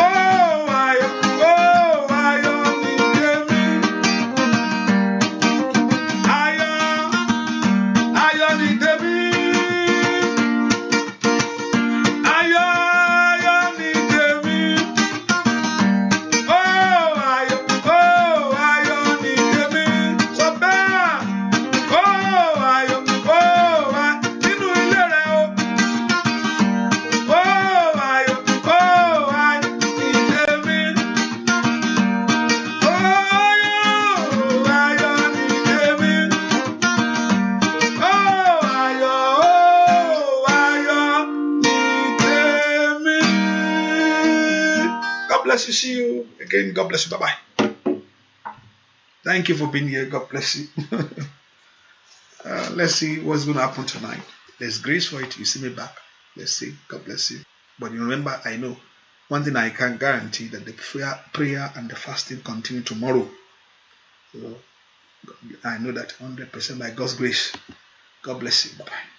Oh ayọ̀ ni tèmi. Ayọ̀ ni tèmi. To see you again. God bless you. Bye bye. Thank you for being here. God bless you. Let's see what's going to happen tonight. There's grace for it. You see me back. Let's see. God bless you. But you remember, I know one thing I can guarantee, that the prayer and the fasting continue tomorrow. So I know that 100% by God's grace. God bless you. Bye-bye.